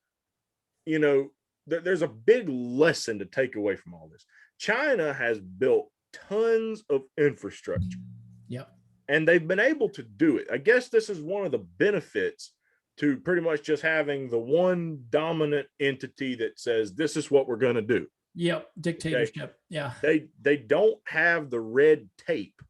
you know, there's a big lesson to take away from all this. China has built tons of infrastructure. Yep. And they've been able to do it. I guess this is one of the benefits to pretty much just having the one dominant entity that says, this is what we're going to do. Yep. Dictatorship. Okay? Yeah. They don't have the red tape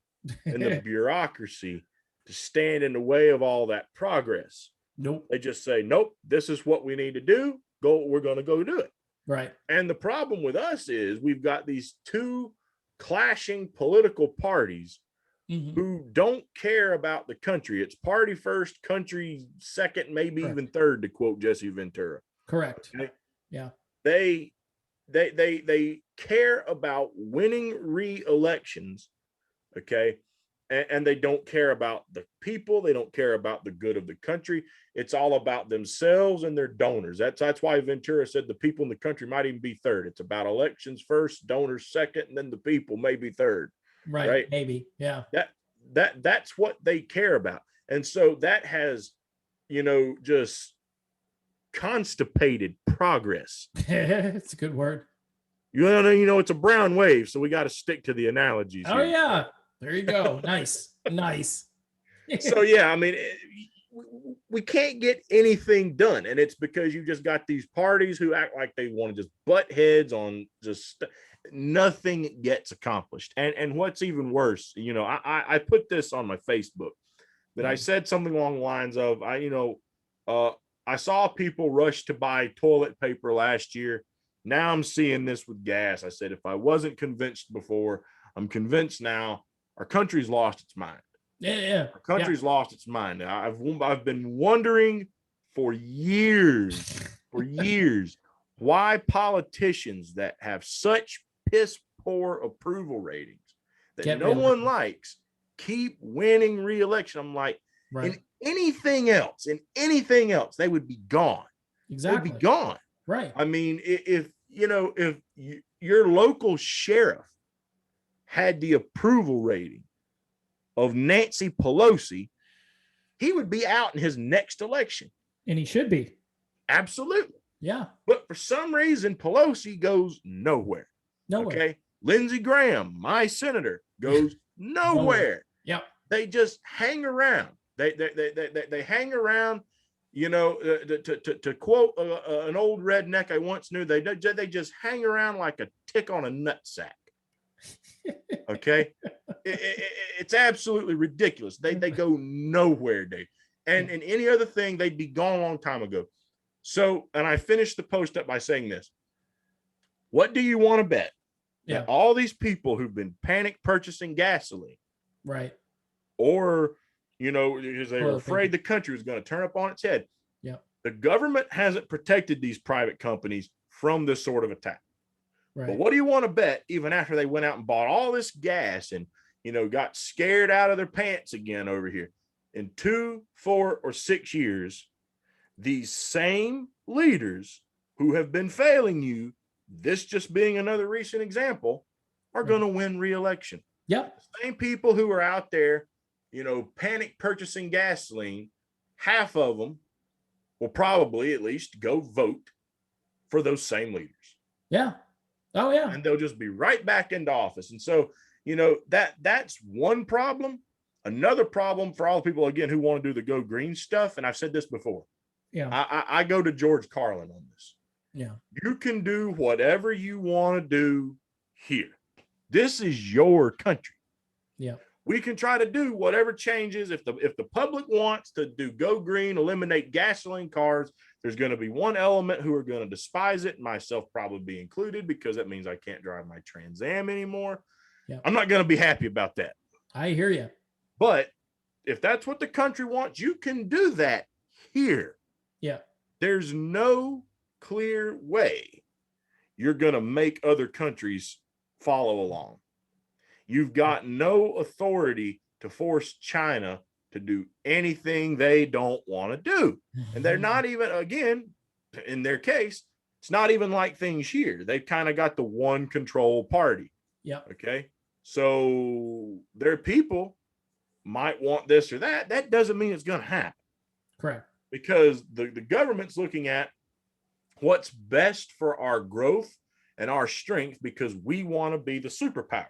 and the bureaucracy to stand in the way of all that progress. Nope. They just say, nope, this is what we need to do. We're going to go do it. Right. And the problem with us is we've got these two clashing political parties who don't care about the country. It's party first, country second, maybe even third, to quote Jesse Ventura. Correct. Okay? Yeah. They care about winning re-elections, okay? And they don't care about the people. They don't care about the good of the country. It's all about themselves and their donors. That's why Ventura said the people in the country might even be third. It's about elections first, donors second, and then the people maybe third. Right. Maybe. Yeah. That's what they care about. And so that has, you know, just constipated progress. It's a good word. You know, it's a brown wave, so we got to stick to the analogies. Oh, yeah. There you go. Nice. Nice. So, yeah, I mean, we can't get anything done. And it's because you just got these parties who act like they want to just butt heads on just nothing gets accomplished. And what's even worse, you know, I put this on my Facebook, that I said something along the lines of, I saw people rush to buy toilet paper last year. Now I'm seeing this with gas. I said, if I wasn't convinced before, I'm convinced now. Our country's lost its mind. Yeah. Our country's lost its mind. I've been wondering for years, why politicians that have such piss poor approval ratings that no one likes keep winning re-election. I'm like, in anything else, they would be gone. Exactly. They'd be gone. Right. I mean, if your local sheriff had the approval rating of Nancy Pelosi, he would be out in his next election. And he should be. Absolutely. Yeah. But for some reason, Pelosi goes nowhere. Okay. Lindsey Graham, my senator, goes nowhere. Yep. They just hang around. They hang around. You know, to quote an old redneck I once knew, they just hang around like a tick on a nutsack. Okay, it's absolutely ridiculous. They go nowhere, Dave. And in any other thing, they'd be gone a long time ago. So, and I finished the post up by saying this: what do you want to bet that all these people who've been panic purchasing gasoline, right, or because they were afraid the country was going to turn up on its head. Yeah. The government hasn't protected these private companies from this sort of attack. Right. But what do you want to bet, even after they went out and bought all this gas and, got scared out of their pants again over here, in 2, 4, or 6 years, these same leaders who have been failing you, this just being another recent example, are going to win re-election. Yep. The same people who are out there, panic purchasing gasoline, half of them will probably at least go vote for those same leaders. Yeah. Oh, yeah. And they'll just be right back into office. And so, that's one problem. Another problem for all the people, again, who want to do the go green stuff. And I've said this before. Yeah. I go to George Carlin on this. Yeah. You can do whatever you want to do here. This is your country. Yeah. We can try to do whatever changes. If the public wants to do go green, eliminate gasoline cars, there's going to be one element who are going to despise it, myself probably included, because that means I can't drive my Trans Am anymore. Yeah. I'm not going to be happy about that. I hear you. But if that's what the country wants, you can do that here. Yeah. There's no clear way you're going to make other countries follow along. You've got no authority to force China to do anything they don't want to do. And they're not even, again, in their case, it's not even like things here. They've kind of got the one control party. Yeah. Okay. So their people might want this or that. That doesn't mean it's going to happen. Correct. Because the government's looking at what's best for our growth and our strength, because we want to be the superpower.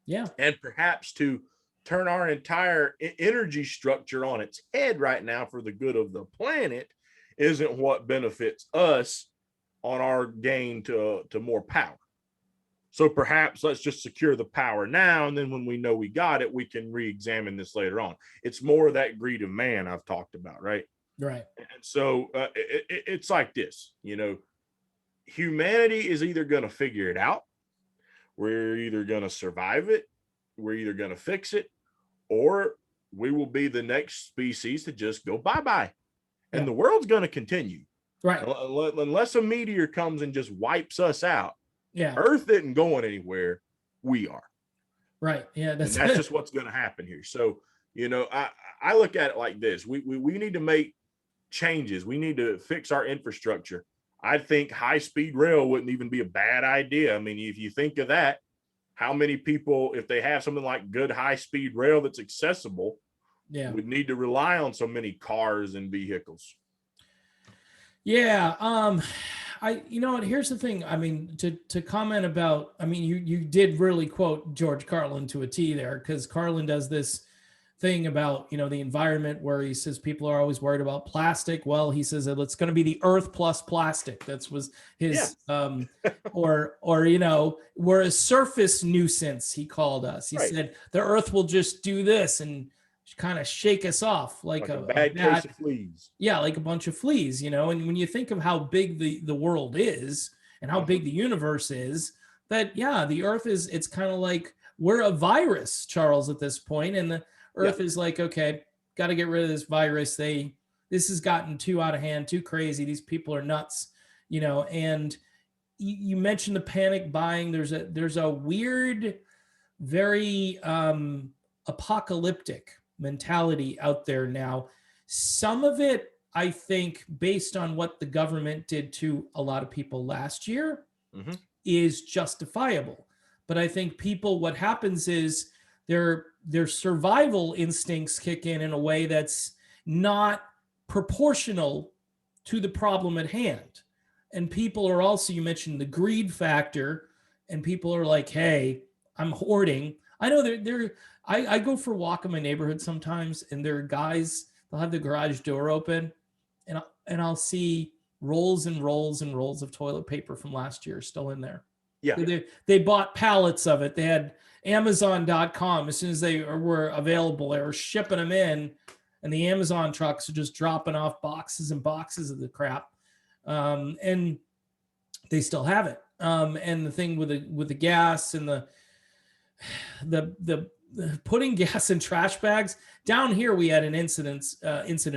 Yeah. And perhaps to turn our entire energy structure on its head right now for the good of the planet isn't what benefits us on our gain to more power. So perhaps let's just secure the power now, and then when we know we got it, we can re-examine this later on. It's more of that greed of man I've talked about, right? Right. And so it's like this, humanity is either going to figure it out, we're either going to survive it, we're either going to fix it, or we will be the next species to just go bye-bye. And the world's going to continue. Right. Unless a meteor comes and just wipes us out. Yeah. Earth isn't going anywhere. We are. Right. Yeah. That's just what's going to happen here. So, I look at it like this. We need to make changes. We need to fix our infrastructure. I think high-speed rail wouldn't even be a bad idea. I mean, if you think of that, how many people, if they have something like good high-speed rail that's accessible, would need to rely on so many cars and vehicles? Yeah. Here's the thing. I mean, to comment about, I mean, you did really quote George Carlin to a T there, because Carlin does this thing about, the environment where he says people are always worried about plastic. Well, he says that it's going to be the earth plus plastic. That was his, or, we're a surface nuisance. He called us. He said the earth will just do this and kind of shake us off like a bad case of fleas. Yeah, like a bunch of fleas, and when you think of how big the world is and how big the universe is, that the earth it's kind of like we're a virus, Charles, at this point, and the earth is like, okay, got to get rid of this virus. This has gotten too out of hand, too crazy. These people are nuts, and you mentioned the panic buying. There's a weird, very apocalyptic mentality out there now. Some of it, I think, based on what the government did to a lot of people last year, is justifiable. But I think what happens is their survival instincts kick in a way that's not proportional to the problem at hand. And people are also, you mentioned the greed factor, and people are like, hey, I'm hoarding. I know I go for a walk in my neighborhood sometimes, and there are guys, they'll have the garage door open, and I'll see rolls and rolls and rolls of toilet paper from last year still in there. Yeah. They bought pallets of it. They had Amazon.com. As soon as they were available, they were shipping them in, and the Amazon trucks are just dropping off boxes and boxes of the crap. And they still have it. And the thing with the gas and the putting gas in trash bags. Down here, we had an incident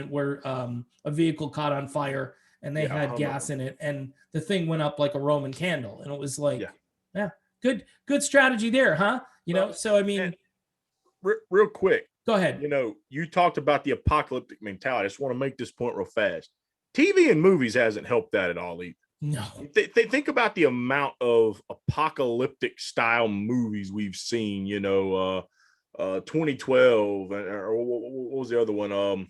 where a vehicle caught on fire and they Yeah, had gas in it, and the thing went up like a Roman candle, and it was like, yeah. yeah, good strategy there, huh? Well, So I and mean, real quick, go ahead. you talked about the apocalyptic mentality. I just want to make this point real fast. TV and movies hasn't helped that at all either. No. They think about the amount of apocalyptic style movies we've seen, 2012, or what was the other one?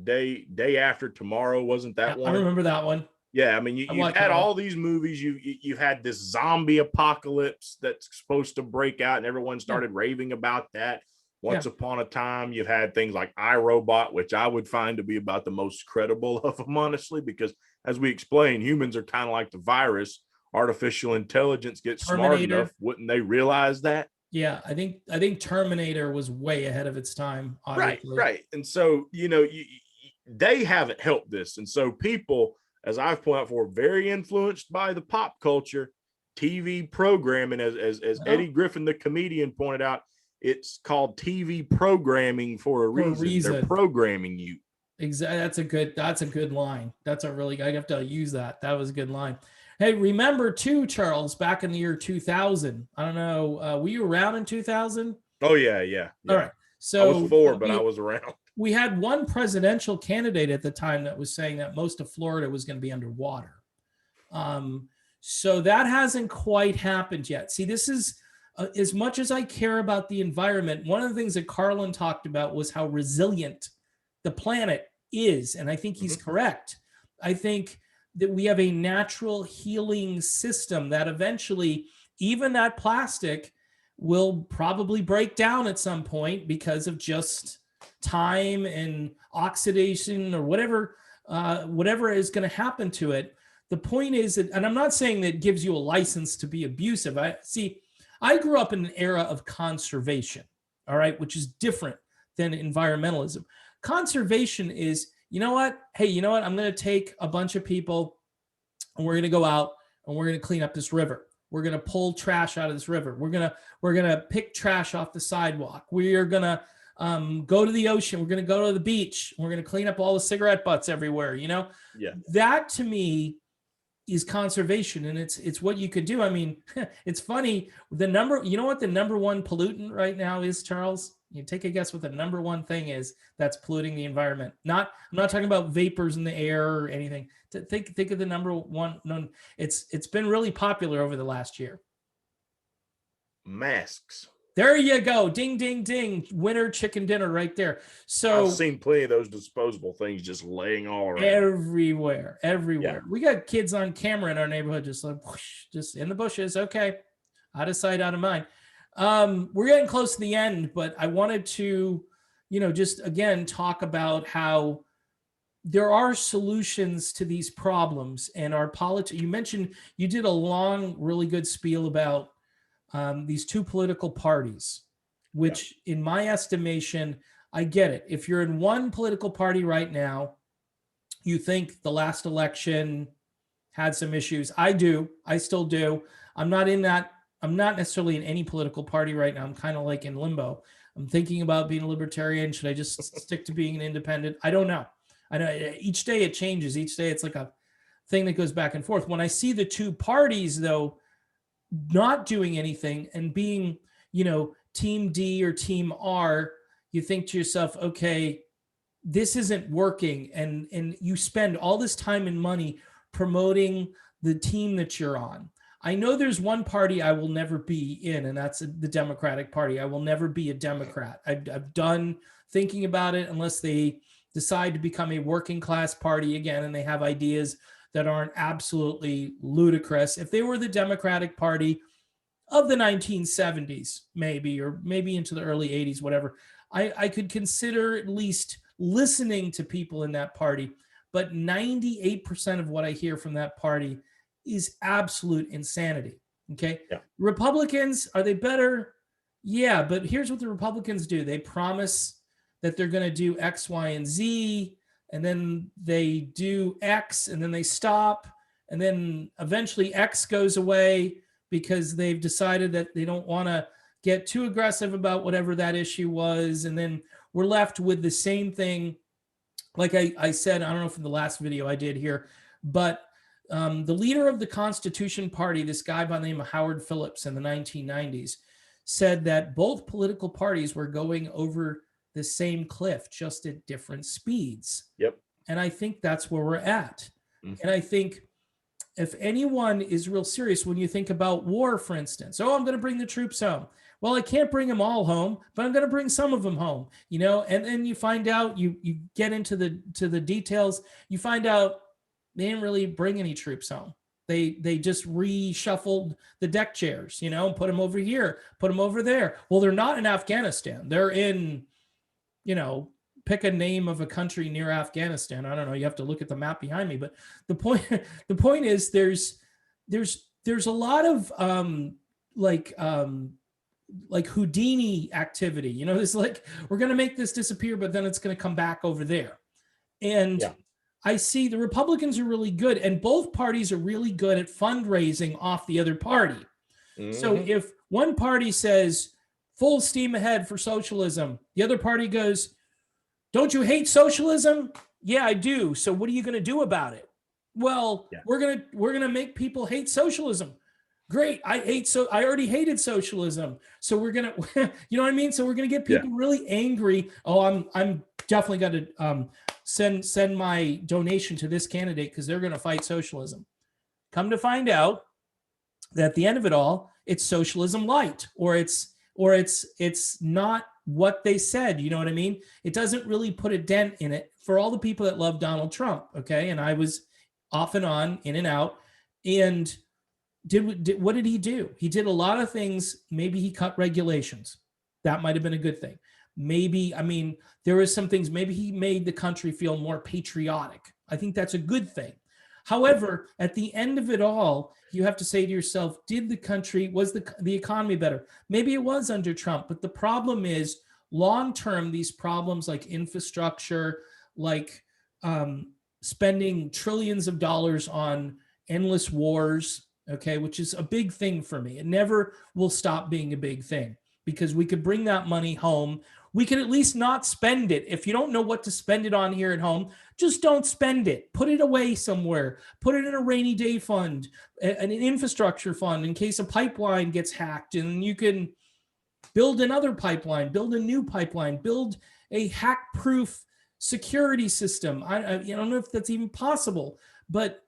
Day After Tomorrow, wasn't Yeah, that I one? remember that one. Yeah, I mean, I you've watched had that one. all these movies. You've had this zombie apocalypse that's supposed to break out, and everyone Yeah. started raving about that. Yeah. Once upon a time, you've had things like iRobot, which I would find to be about the most credible of them, honestly, because as we explained, humans are kind of like the virus. Artificial intelligence gets smart enough. Terminator. Wouldn't they realize that? Yeah, I think Terminator was way ahead of its time, Right, obviously. right. And so, they haven't helped this. And so people, as I've pointed out before, very influenced by the pop culture, TV programming, as Well, Eddie Griffin, the comedian, pointed out, it's called TV programming for a for a reason. They're reason. programming you. Exactly. That's a good line. That's a really, I have to use that. That was a good line. Hey, remember too, Charles, back in the year 2000. I don't know. Were you around in 2000? Oh, yeah, yeah, All yeah. right. I was So 4, but I was around. we had one presidential candidate at the time that was saying that most of Florida was going to be underwater. So that hasn't quite happened yet. See, this is as much as I care about the environment. One of the things that Carlin talked about was how resilient the planet is. And I think he's correct. I think that we have a natural healing system that eventually, even that plastic will probably break down at some point because of just time and oxidation or whatever is going to happen to it. The point is that, and I'm not saying that it gives you a license to be abusive. I grew up in an era of conservation, all right, which is different than environmentalism. Conservation is, you know what? Hey, you know what? I'm going to take a bunch of people and we're going to go out and we're going to clean up this river. We're going to pull trash out of this river. We're going to pick trash off the sidewalk. We are going to go to the ocean. We're going to go to the beach. We're going to clean up all the cigarette butts everywhere. Yeah. That to me is conservation, and it's what you could do. I mean, it's funny. You know what the number one pollutant right now is, Charles? You take a guess what the number one thing is that's polluting the environment. I'm not talking about vapors in the air or anything. Think of the number one. No, it's been really popular over the last year. Masks. There you go. Ding, ding, ding. Winter chicken dinner right there. So I've seen plenty of those disposable things just laying all around. Everywhere. Yeah. We got kids on camera in our neighborhood, just like whoosh, just in the bushes. Okay. Out of sight, out of mind. We're getting close to the end, but I wanted to, just again, talk about how there are solutions to these problems and our politics. You did a long, really good spiel about these two political parties, which in my estimation, I get it. If you're in one political party right now, you think the last election had some issues. I do. I still do. I'm not in that. I'm not necessarily in any political party right now. I'm kind of like in limbo. I'm thinking about being a libertarian. Should I just stick to being an independent? I don't know. I know each day it changes. Each day it's like a thing that goes back and forth. When I see the two parties, though, not doing anything and being, team D or team R, you think to yourself, okay, this isn't working. And you spend all this time and money promoting the team that you're on. I know there's one party I will never be in, and that's the Democratic Party. I will never be a Democrat. I've done thinking about it unless they decide to become a working class party again and they have ideas that aren't absolutely ludicrous. If they were the Democratic Party of the 1970s, maybe, or maybe into the early 80s, whatever, I could consider at least listening to people in that party. But 98% of what I hear from that party is absolute insanity. Okay. Yeah. Republicans, are they better? Yeah. But here's what the Republicans do. They promise that they're going to do X, Y, and Z, and then they do X, and then they stop, and then eventually X goes away because they've decided that they don't want to get too aggressive about whatever that issue was, and then we're left with the same thing. Like I said, I don't know if in the last video I did here, but the leader of the Constitution Party, this guy by the name of Howard Phillips in the 1990s, said that both political parties were going over the same cliff, just at different speeds. Yep. And I think that's where we're at. Mhm. And I think if anyone is real serious, when you think about war, for instance, oh, I'm going to bring the troops home. Well, I can't bring them all home, but I'm going to bring some of them home, you know. And then you find out, you get into the details, you find out they didn't really bring any troops home. They just reshuffled the deck chairs, you know, put them over here, put them over there. Well, they're not in Afghanistan. They're in, you know, pick a name of a country near Afghanistan. I don't know. You have to look at the map behind me. But the point is there's a lot of like Houdini activity. You know, it's like, we're going to make this disappear, but then it's going to come back over there. And Yeah. I see the Republicans are really good, and both parties are really good at fundraising off the other party. So if one party says full steam ahead for socialism, the other party goes, don't you hate socialism? Yeah, I do. So what are you going to do about it? Well, Yeah. we're going to make people hate socialism. Great. I already hated socialism. So we're going to, you know what I mean? So we're going to get people really angry. Oh, I'm definitely going to send my donation to this candidate because they're going to fight socialism. Come to find out that at the end of it all, it's socialism light, or it's not what they said. You know what I mean? It doesn't really put a dent in it for all the people that love Donald Trump. Okay. And I was off and on, in and out. And what did he do? He did a lot of things. Maybe he cut regulations. That might have been a good thing. Maybe, I mean, there was some things, maybe he made the country feel more patriotic. I think that's a good thing. However, at the end of it all, you have to say to yourself, was the economy better? Maybe it was under Trump, but the problem is long-term, these problems like infrastructure, like spending trillions of dollars on endless wars, okay, which is a big thing for me. It never will stop being a big thing because we could bring that money home. We can at least not spend it. If you don't know what to spend it on here at home, just don't spend it. Put it away somewhere. Put it in a rainy day fund, an infrastructure fund in case a pipeline gets hacked, and you can build another pipeline, build a new pipeline, build a hack-proof security system. I don't know if that's even possible, but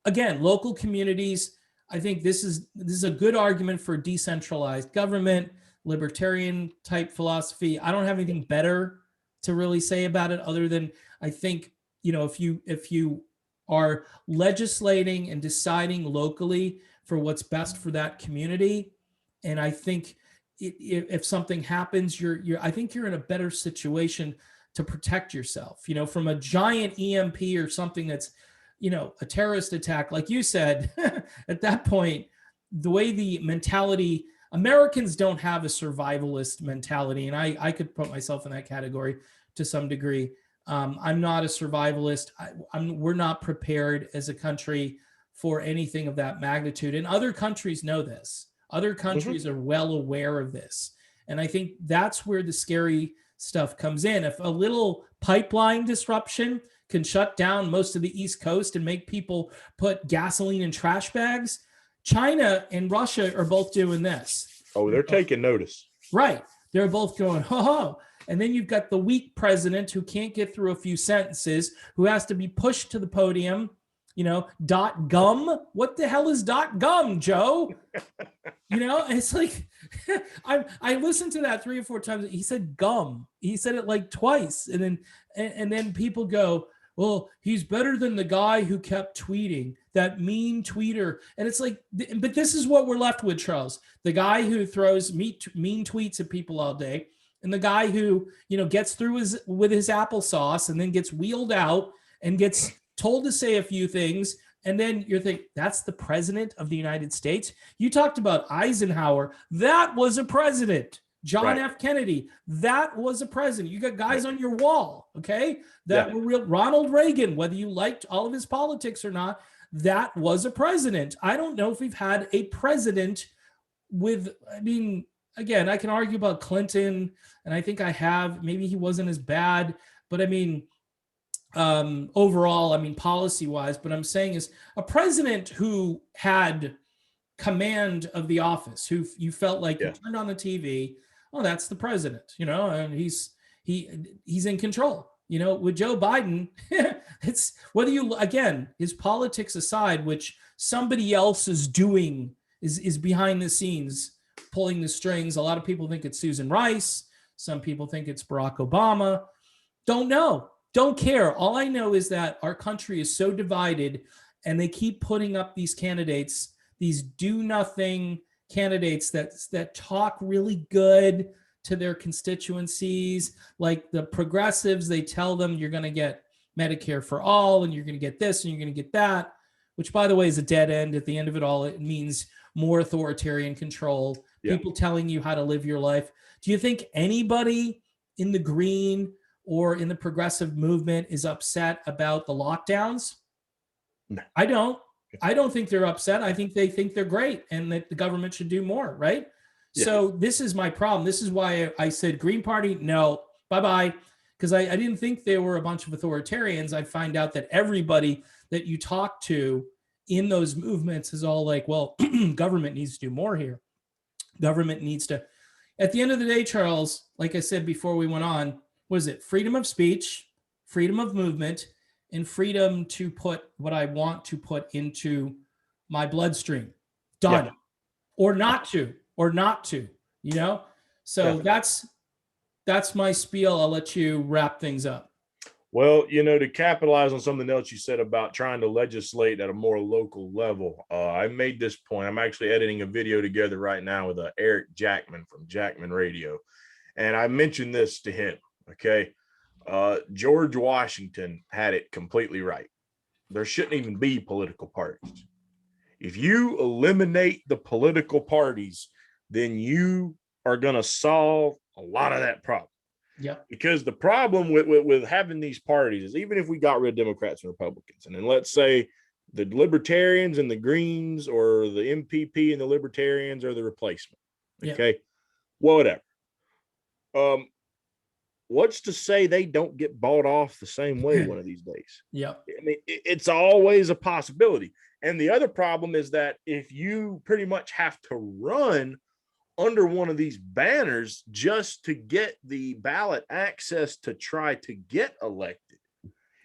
again, local communities, I think this is a good argument for decentralized government, libertarian type philosophy. I don't have anything better to really say about it other than I think, you know, if you are legislating and deciding locally for what's best for that community, and I think if something happens, I think you're in a better situation to protect yourself, you know, from a giant EMP or something that's, you know, a terrorist attack. Like you said, at that point, the way the mentality, Americans don't have a survivalist mentality. And I could put myself in that category to some degree. I'm not a survivalist. We're not prepared as a country for anything of that magnitude. And other countries know this. Other countries are well aware of this. And I think that's where the scary stuff comes in. If a little pipeline disruption can shut down most of the East Coast and make people put gasoline in trash bags, China and Russia are both doing this. Oh, they're taking notice. Right. They're both going, ho, ho. And then you've got the weak president who can't get through a few sentences, who has to be pushed to the podium. You know, .gum. What the hell is .gum, Joe? You know, it's like, I listened to that 3 or 4 times. He said gum. He said it like twice. And then people go, well, he's better than the guy who kept tweeting, that mean tweeter. And it's like, but this is what we're left with, Charles. The guy who throws mean tweets at people all day, and the guy who, you know, gets through with his applesauce and then gets wheeled out and gets told to say a few things. And then you're thinking, that's the president of the United States? You talked about Eisenhower. That was a president. John F. Kennedy, that was a president. You got guys on your wall, okay, that were real. Ronald Reagan, whether you liked all of his politics or not, that was a president. I don't know if we've had a president with, I mean, again, I can argue about Clinton, and I think I have. Maybe he wasn't as bad, but I mean, overall, I mean, policy wise, but I'm saying is a president who had command of the office, who you felt like you Yeah. turned on the TV, oh, that's the president, and he's in control. With Joe Biden, it's whether you again his politics aside, which somebody else is doing is behind the scenes pulling the strings. A lot of people think it's Susan Rice. Some people think it's Barack Obama. Don't know. Don't care. All I know is that our country is so divided, and they keep putting up these candidates, these do nothing candidates that talk really good to their constituencies. Like the progressives, they tell them you're going to get Medicare for all, and you're going to get this, and you're going to get that, which, by the way, is a dead end. At the end of it all, it means more authoritarian control, Yeah. people telling you how to live your life. Do you think anybody in the green or in the progressive movement is upset about the lockdowns? No. I don't. I don't think they're upset. I think they think they're great and that the government should do more, right? Yeah. So this is my problem. This is why I said Green Party, no, bye-bye. Because I didn't think they were a bunch of authoritarians. I find out that everybody that you talk to in those movements is all like, well, government needs to do more here. Government needs to, at the end of the day, Charles, like I said before we went on, what is it? Freedom of speech, freedom of movement, and freedom to put what I want to put into my bloodstream. Done. Yeah. Or not to, So Definitely. that's my spiel. I'll let you wrap things up. Well, to capitalize on something else you said about trying to legislate at a more local level, I made this point. I'm actually editing a video together right now with Eric Jackman from Jackman Radio. And I mentioned this to him. Okay. George Washington had it completely right. There shouldn't even be political parties. If you eliminate the political parties, then you are going to solve a lot of that problem. Yeah. Because the problem with having these parties is, even if we got rid of Democrats and Republicans, and then let's say the Libertarians and the Greens, or the MPP and the Libertarians, are the replacement. Okay. Yeah. Whatever. What's to say they don't get bought off the same way one of these days? Yeah. I mean, it's always a possibility. And the other problem is that if you pretty much have to run under one of these banners just to get the ballot access to try to get elected,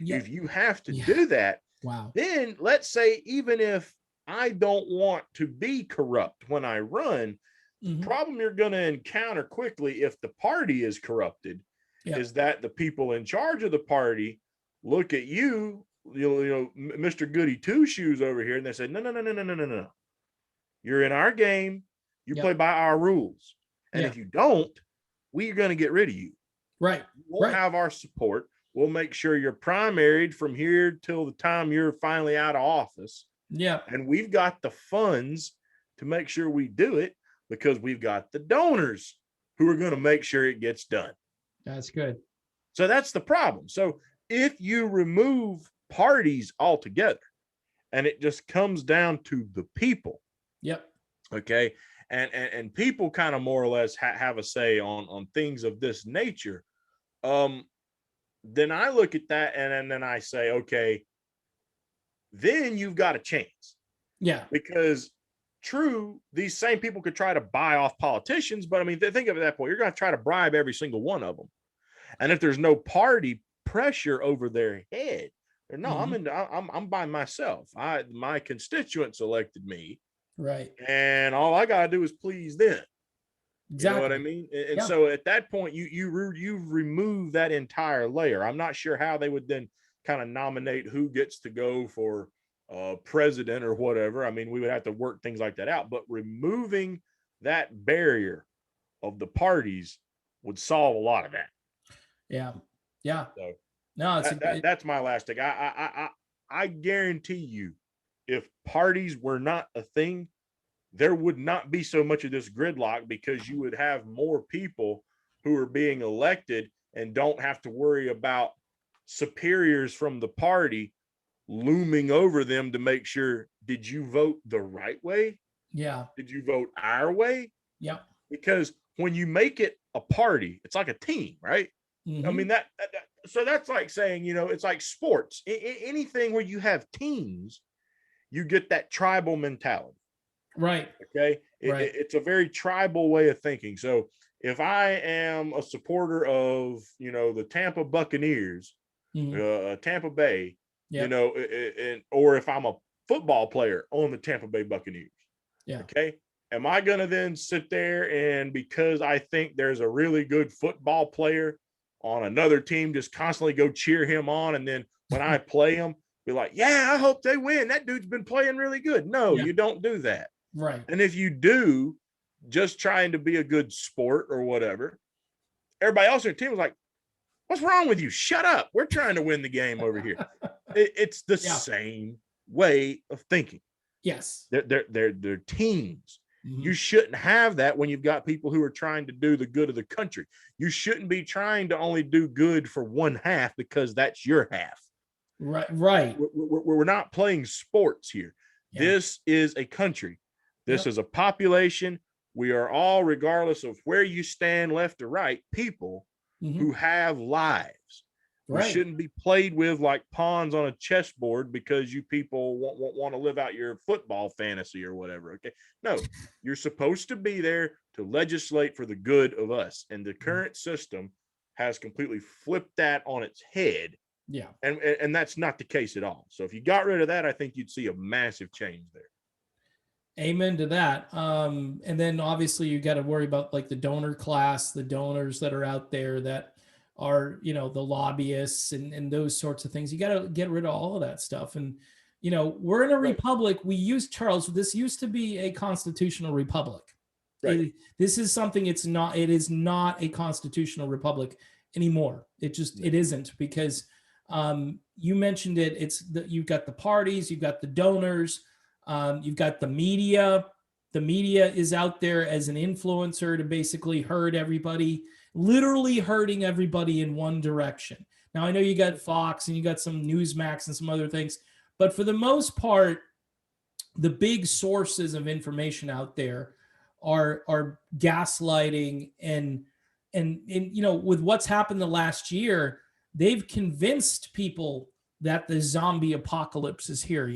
if you have to do that, wow, then let's say, even if I don't want to be corrupt when I run, the problem you're going to encounter quickly if the party is corrupted is that the people in charge of the party look at you, Mr. Goody Two Shoes over here, and they say, no. You're in our game. You play by our rules. And if you don't, we're going to get rid of you. Right. You won't have our support. We'll make sure you're primaried from here till the time you're finally out of office. Yeah. And we've got the funds to make sure we do it, because we've got the donors who are going to make sure it gets done. That's good. So that's the problem. So if you remove parties altogether and it just comes down to the people. Yep. Okay. And people kind of more or less have a say on things of this nature. Then I look at that and then I say, okay, then you've got a chance. Yeah. Because true, these same people could try to buy off politicians, but I mean, think of it that point. You're going to try to bribe every single one of them. And if there's no party pressure over their head, no, I'm by myself. My constituents elected me. Right. And all I got to do is please them. Exactly. You know what I mean? And so at that point, you remove that entire layer. I'm not sure how they would then kind of nominate who gets to go for president or whatever. I mean, we would have to work things like that out. But removing that barrier of the parties would solve a lot of that. Yeah. Yeah. So no, that's my last thing. I guarantee you, if parties were not a thing, there would not be so much of this gridlock, because you would have more people who are being elected and don't have to worry about superiors from the party looming over them to make sure, did you vote the right way? Yeah. Did you vote our way? Yeah. Because when you make it a party, it's like a team, right? I mean, so that's like saying, it's like sports. Anything where you have teams, you get that tribal mentality. Right. Okay. Right. It's a very tribal way of thinking. So if I am a supporter of, the Tampa Buccaneers, Tampa Bay, Yep. or if I'm a football player on the Tampa Bay Buccaneers, Yeah. okay, am I going to then sit there and because I think there's a really good football player on another team, just constantly go cheer him on, and then when I play him, be like, yeah, I hope they win. That dude's been playing really good. No, Yeah. you don't do that. Right. And if you do, just trying to be a good sport or whatever, everybody else on your team was like, what's wrong with you? Shut up. We're trying to win the game over here. It's the same way of thinking. Yes. They're teams. You shouldn't have that when you've got people who are trying to do the good of the country. You shouldn't be trying to only do good for one half because that's your half. Right. We're not playing sports here. Yeah. This is a country. This is a population. We are all, regardless of where you stand, left or right, people who have lives. Right. We shouldn't be played with like pawns on a chessboard because you people want to live out your football fantasy or whatever. Okay. No, you're supposed to be there to legislate for the good of us. And the current system has completely flipped that on its head. Yeah. And that's not the case at all. So if you got rid of that, I think you'd see a massive change there. Amen to that. And then obviously you got to worry about like the donor class, the donors that are out there that are, the lobbyists and those sorts of things. You got to get rid of all of that stuff. And, we're in a republic. We use, Charles, this used to be a constitutional republic. Right. This is something it is not a constitutional republic anymore. It isn't, because you mentioned it. You've got the parties, you've got the donors, you've got the media. The media is out there as an influencer to basically herd everybody, literally herding everybody in one direction. Now, I know you got Fox and you got some Newsmax and some other things, but for the most part, the big sources of information out there are gaslighting and with what's happened the last year, they've convinced people that the zombie apocalypse is here,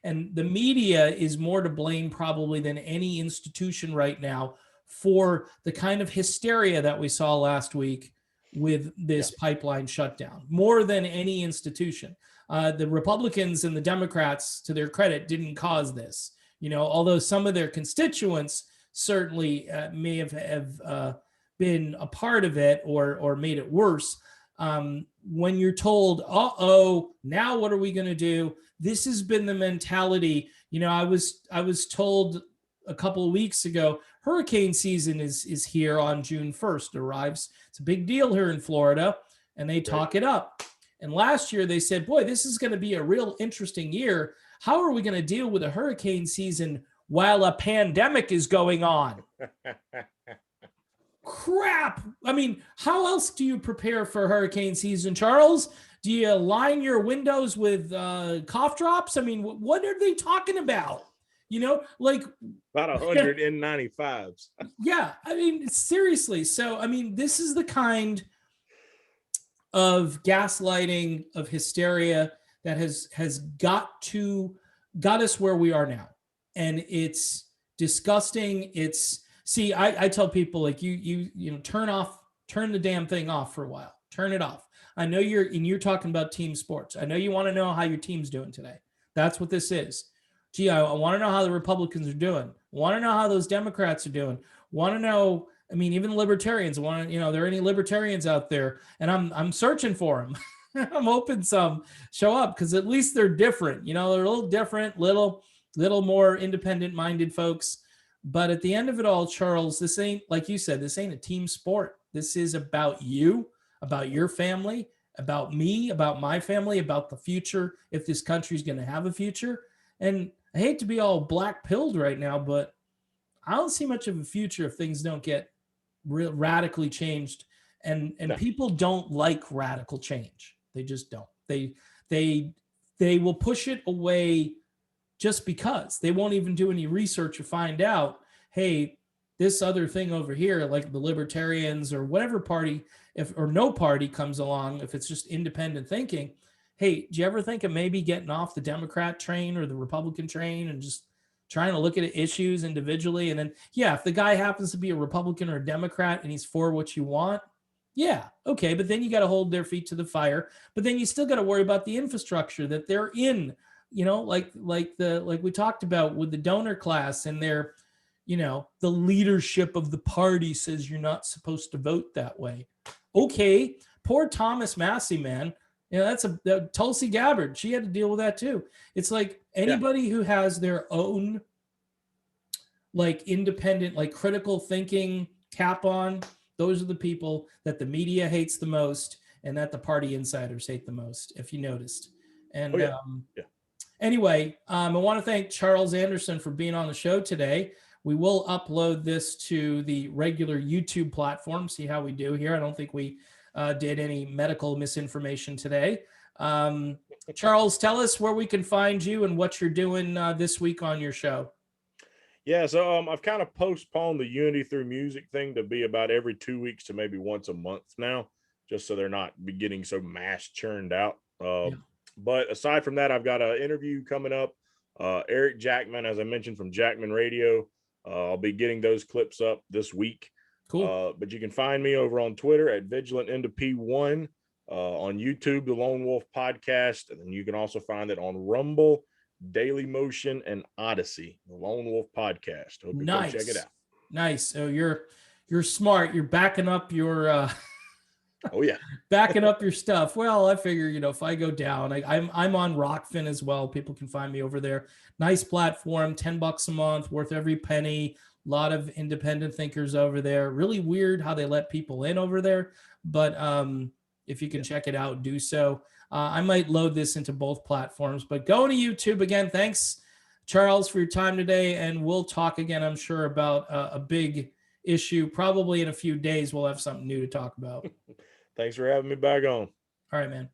and the media is more to blame probably than any institution right now for the kind of hysteria that we saw last week with this pipeline shutdown, more than any institution. The Republicans and the Democrats, to their credit, didn't cause this, although some of their constituents certainly may have been a part of it or made it worse. When you're told, now what are we going to do? This has been the mentality. I was told a couple of weeks ago, hurricane season is here on June 1st, arrives. It's a big deal here in Florida, and they talk it up. And last year they said, boy, this is going to be a real interesting year. How are we going to deal with a hurricane season while a pandemic is going on? Crap. I mean, how else do you prepare for hurricane season, Charles? Do you line your windows with cough drops? I mean, what are they talking about? Like about 100 N95s. Yeah. I mean, seriously. So, I mean, this is the kind of gaslighting, of hysteria that has got us where we are now. And it's disgusting. I tell people, like, you turn the damn thing off for a while. Turn it off. I know you're talking about team sports. I know you want to know how your team's doing today. That's what this is. Gee, I want to know how the Republicans are doing. Want to know how those Democrats are doing. Want to know, I mean, even libertarians want to, are there any libertarians out there? And I'm searching for them. I'm hoping some show up, because at least they're different. They're a little different, little more independent minded folks. But at the end of it all, Charles, this ain't, like you said, this ain't a team sport. This is about you, about your family, about me, about my family, about the future, if this country's going to have a future. And I hate to be all black pilled right now, but I don't see much of a future if things don't get radically changed. And no. People don't like radical change. They just don't. They will push it away just because. They won't even do any research or find out, hey, this other thing over here, like the libertarians or whatever party, if or no party comes along, if it's just independent thinking, hey, do you ever think of maybe getting off the Democrat train or the Republican train and just trying to look at issues individually? And then, yeah, if the guy happens to be a Republican or a Democrat and he's for what you want, yeah, okay, but then you got to hold their feet to the fire. But then you still got to worry about the infrastructure that they're in. Like we talked about with the donor class and their, the leadership of the party says you're not supposed to vote that way. Okay, poor Thomas Massey, man. That's a Tulsi Gabbard. She had to deal with that too. It's like anybody who has their own like independent, like critical thinking cap on, those are the people that the media hates the most and that the party insiders hate the most, if you noticed. And anyway, I want to thank Charles Anderson for being on the show today. We will upload this to the regular YouTube platform, see how we do here. I don't think we did any medical misinformation today. Charles, tell us where we can find you and what you're doing this week on your show. Yeah, so I've kind of postponed the Unity Through Music thing to be about every 2 weeks to maybe once a month now, just so they're not getting so mass churned out. But aside from that, I've got an interview coming up. Eric Jackman, as I mentioned, from Jackman Radio. I'll be getting those clips up this week. Cool. But you can find me over on Twitter at Vigilant into P1, on YouTube, the Lone Wolf Podcast, and then you can also find it on Rumble, Daily Motion, and Odyssey, the Lone Wolf Podcast. Hope you come check it out. Nice. So you're smart. You're backing up your oh yeah, backing up your stuff. Well, I figure, if I go down, I'm on Rockfin as well. People can find me over there. Nice platform, $10 a month, worth every penny. A lot of independent thinkers over there. Really weird how they let people in over there, but if you can check it out, do so. I might load this into both platforms, but go to YouTube again. Thanks, Charles, for your time today, and we'll talk again, I'm sure, about a big issue. Probably in a few days, we'll have something new to talk about. Thanks for having me back on. All right, man.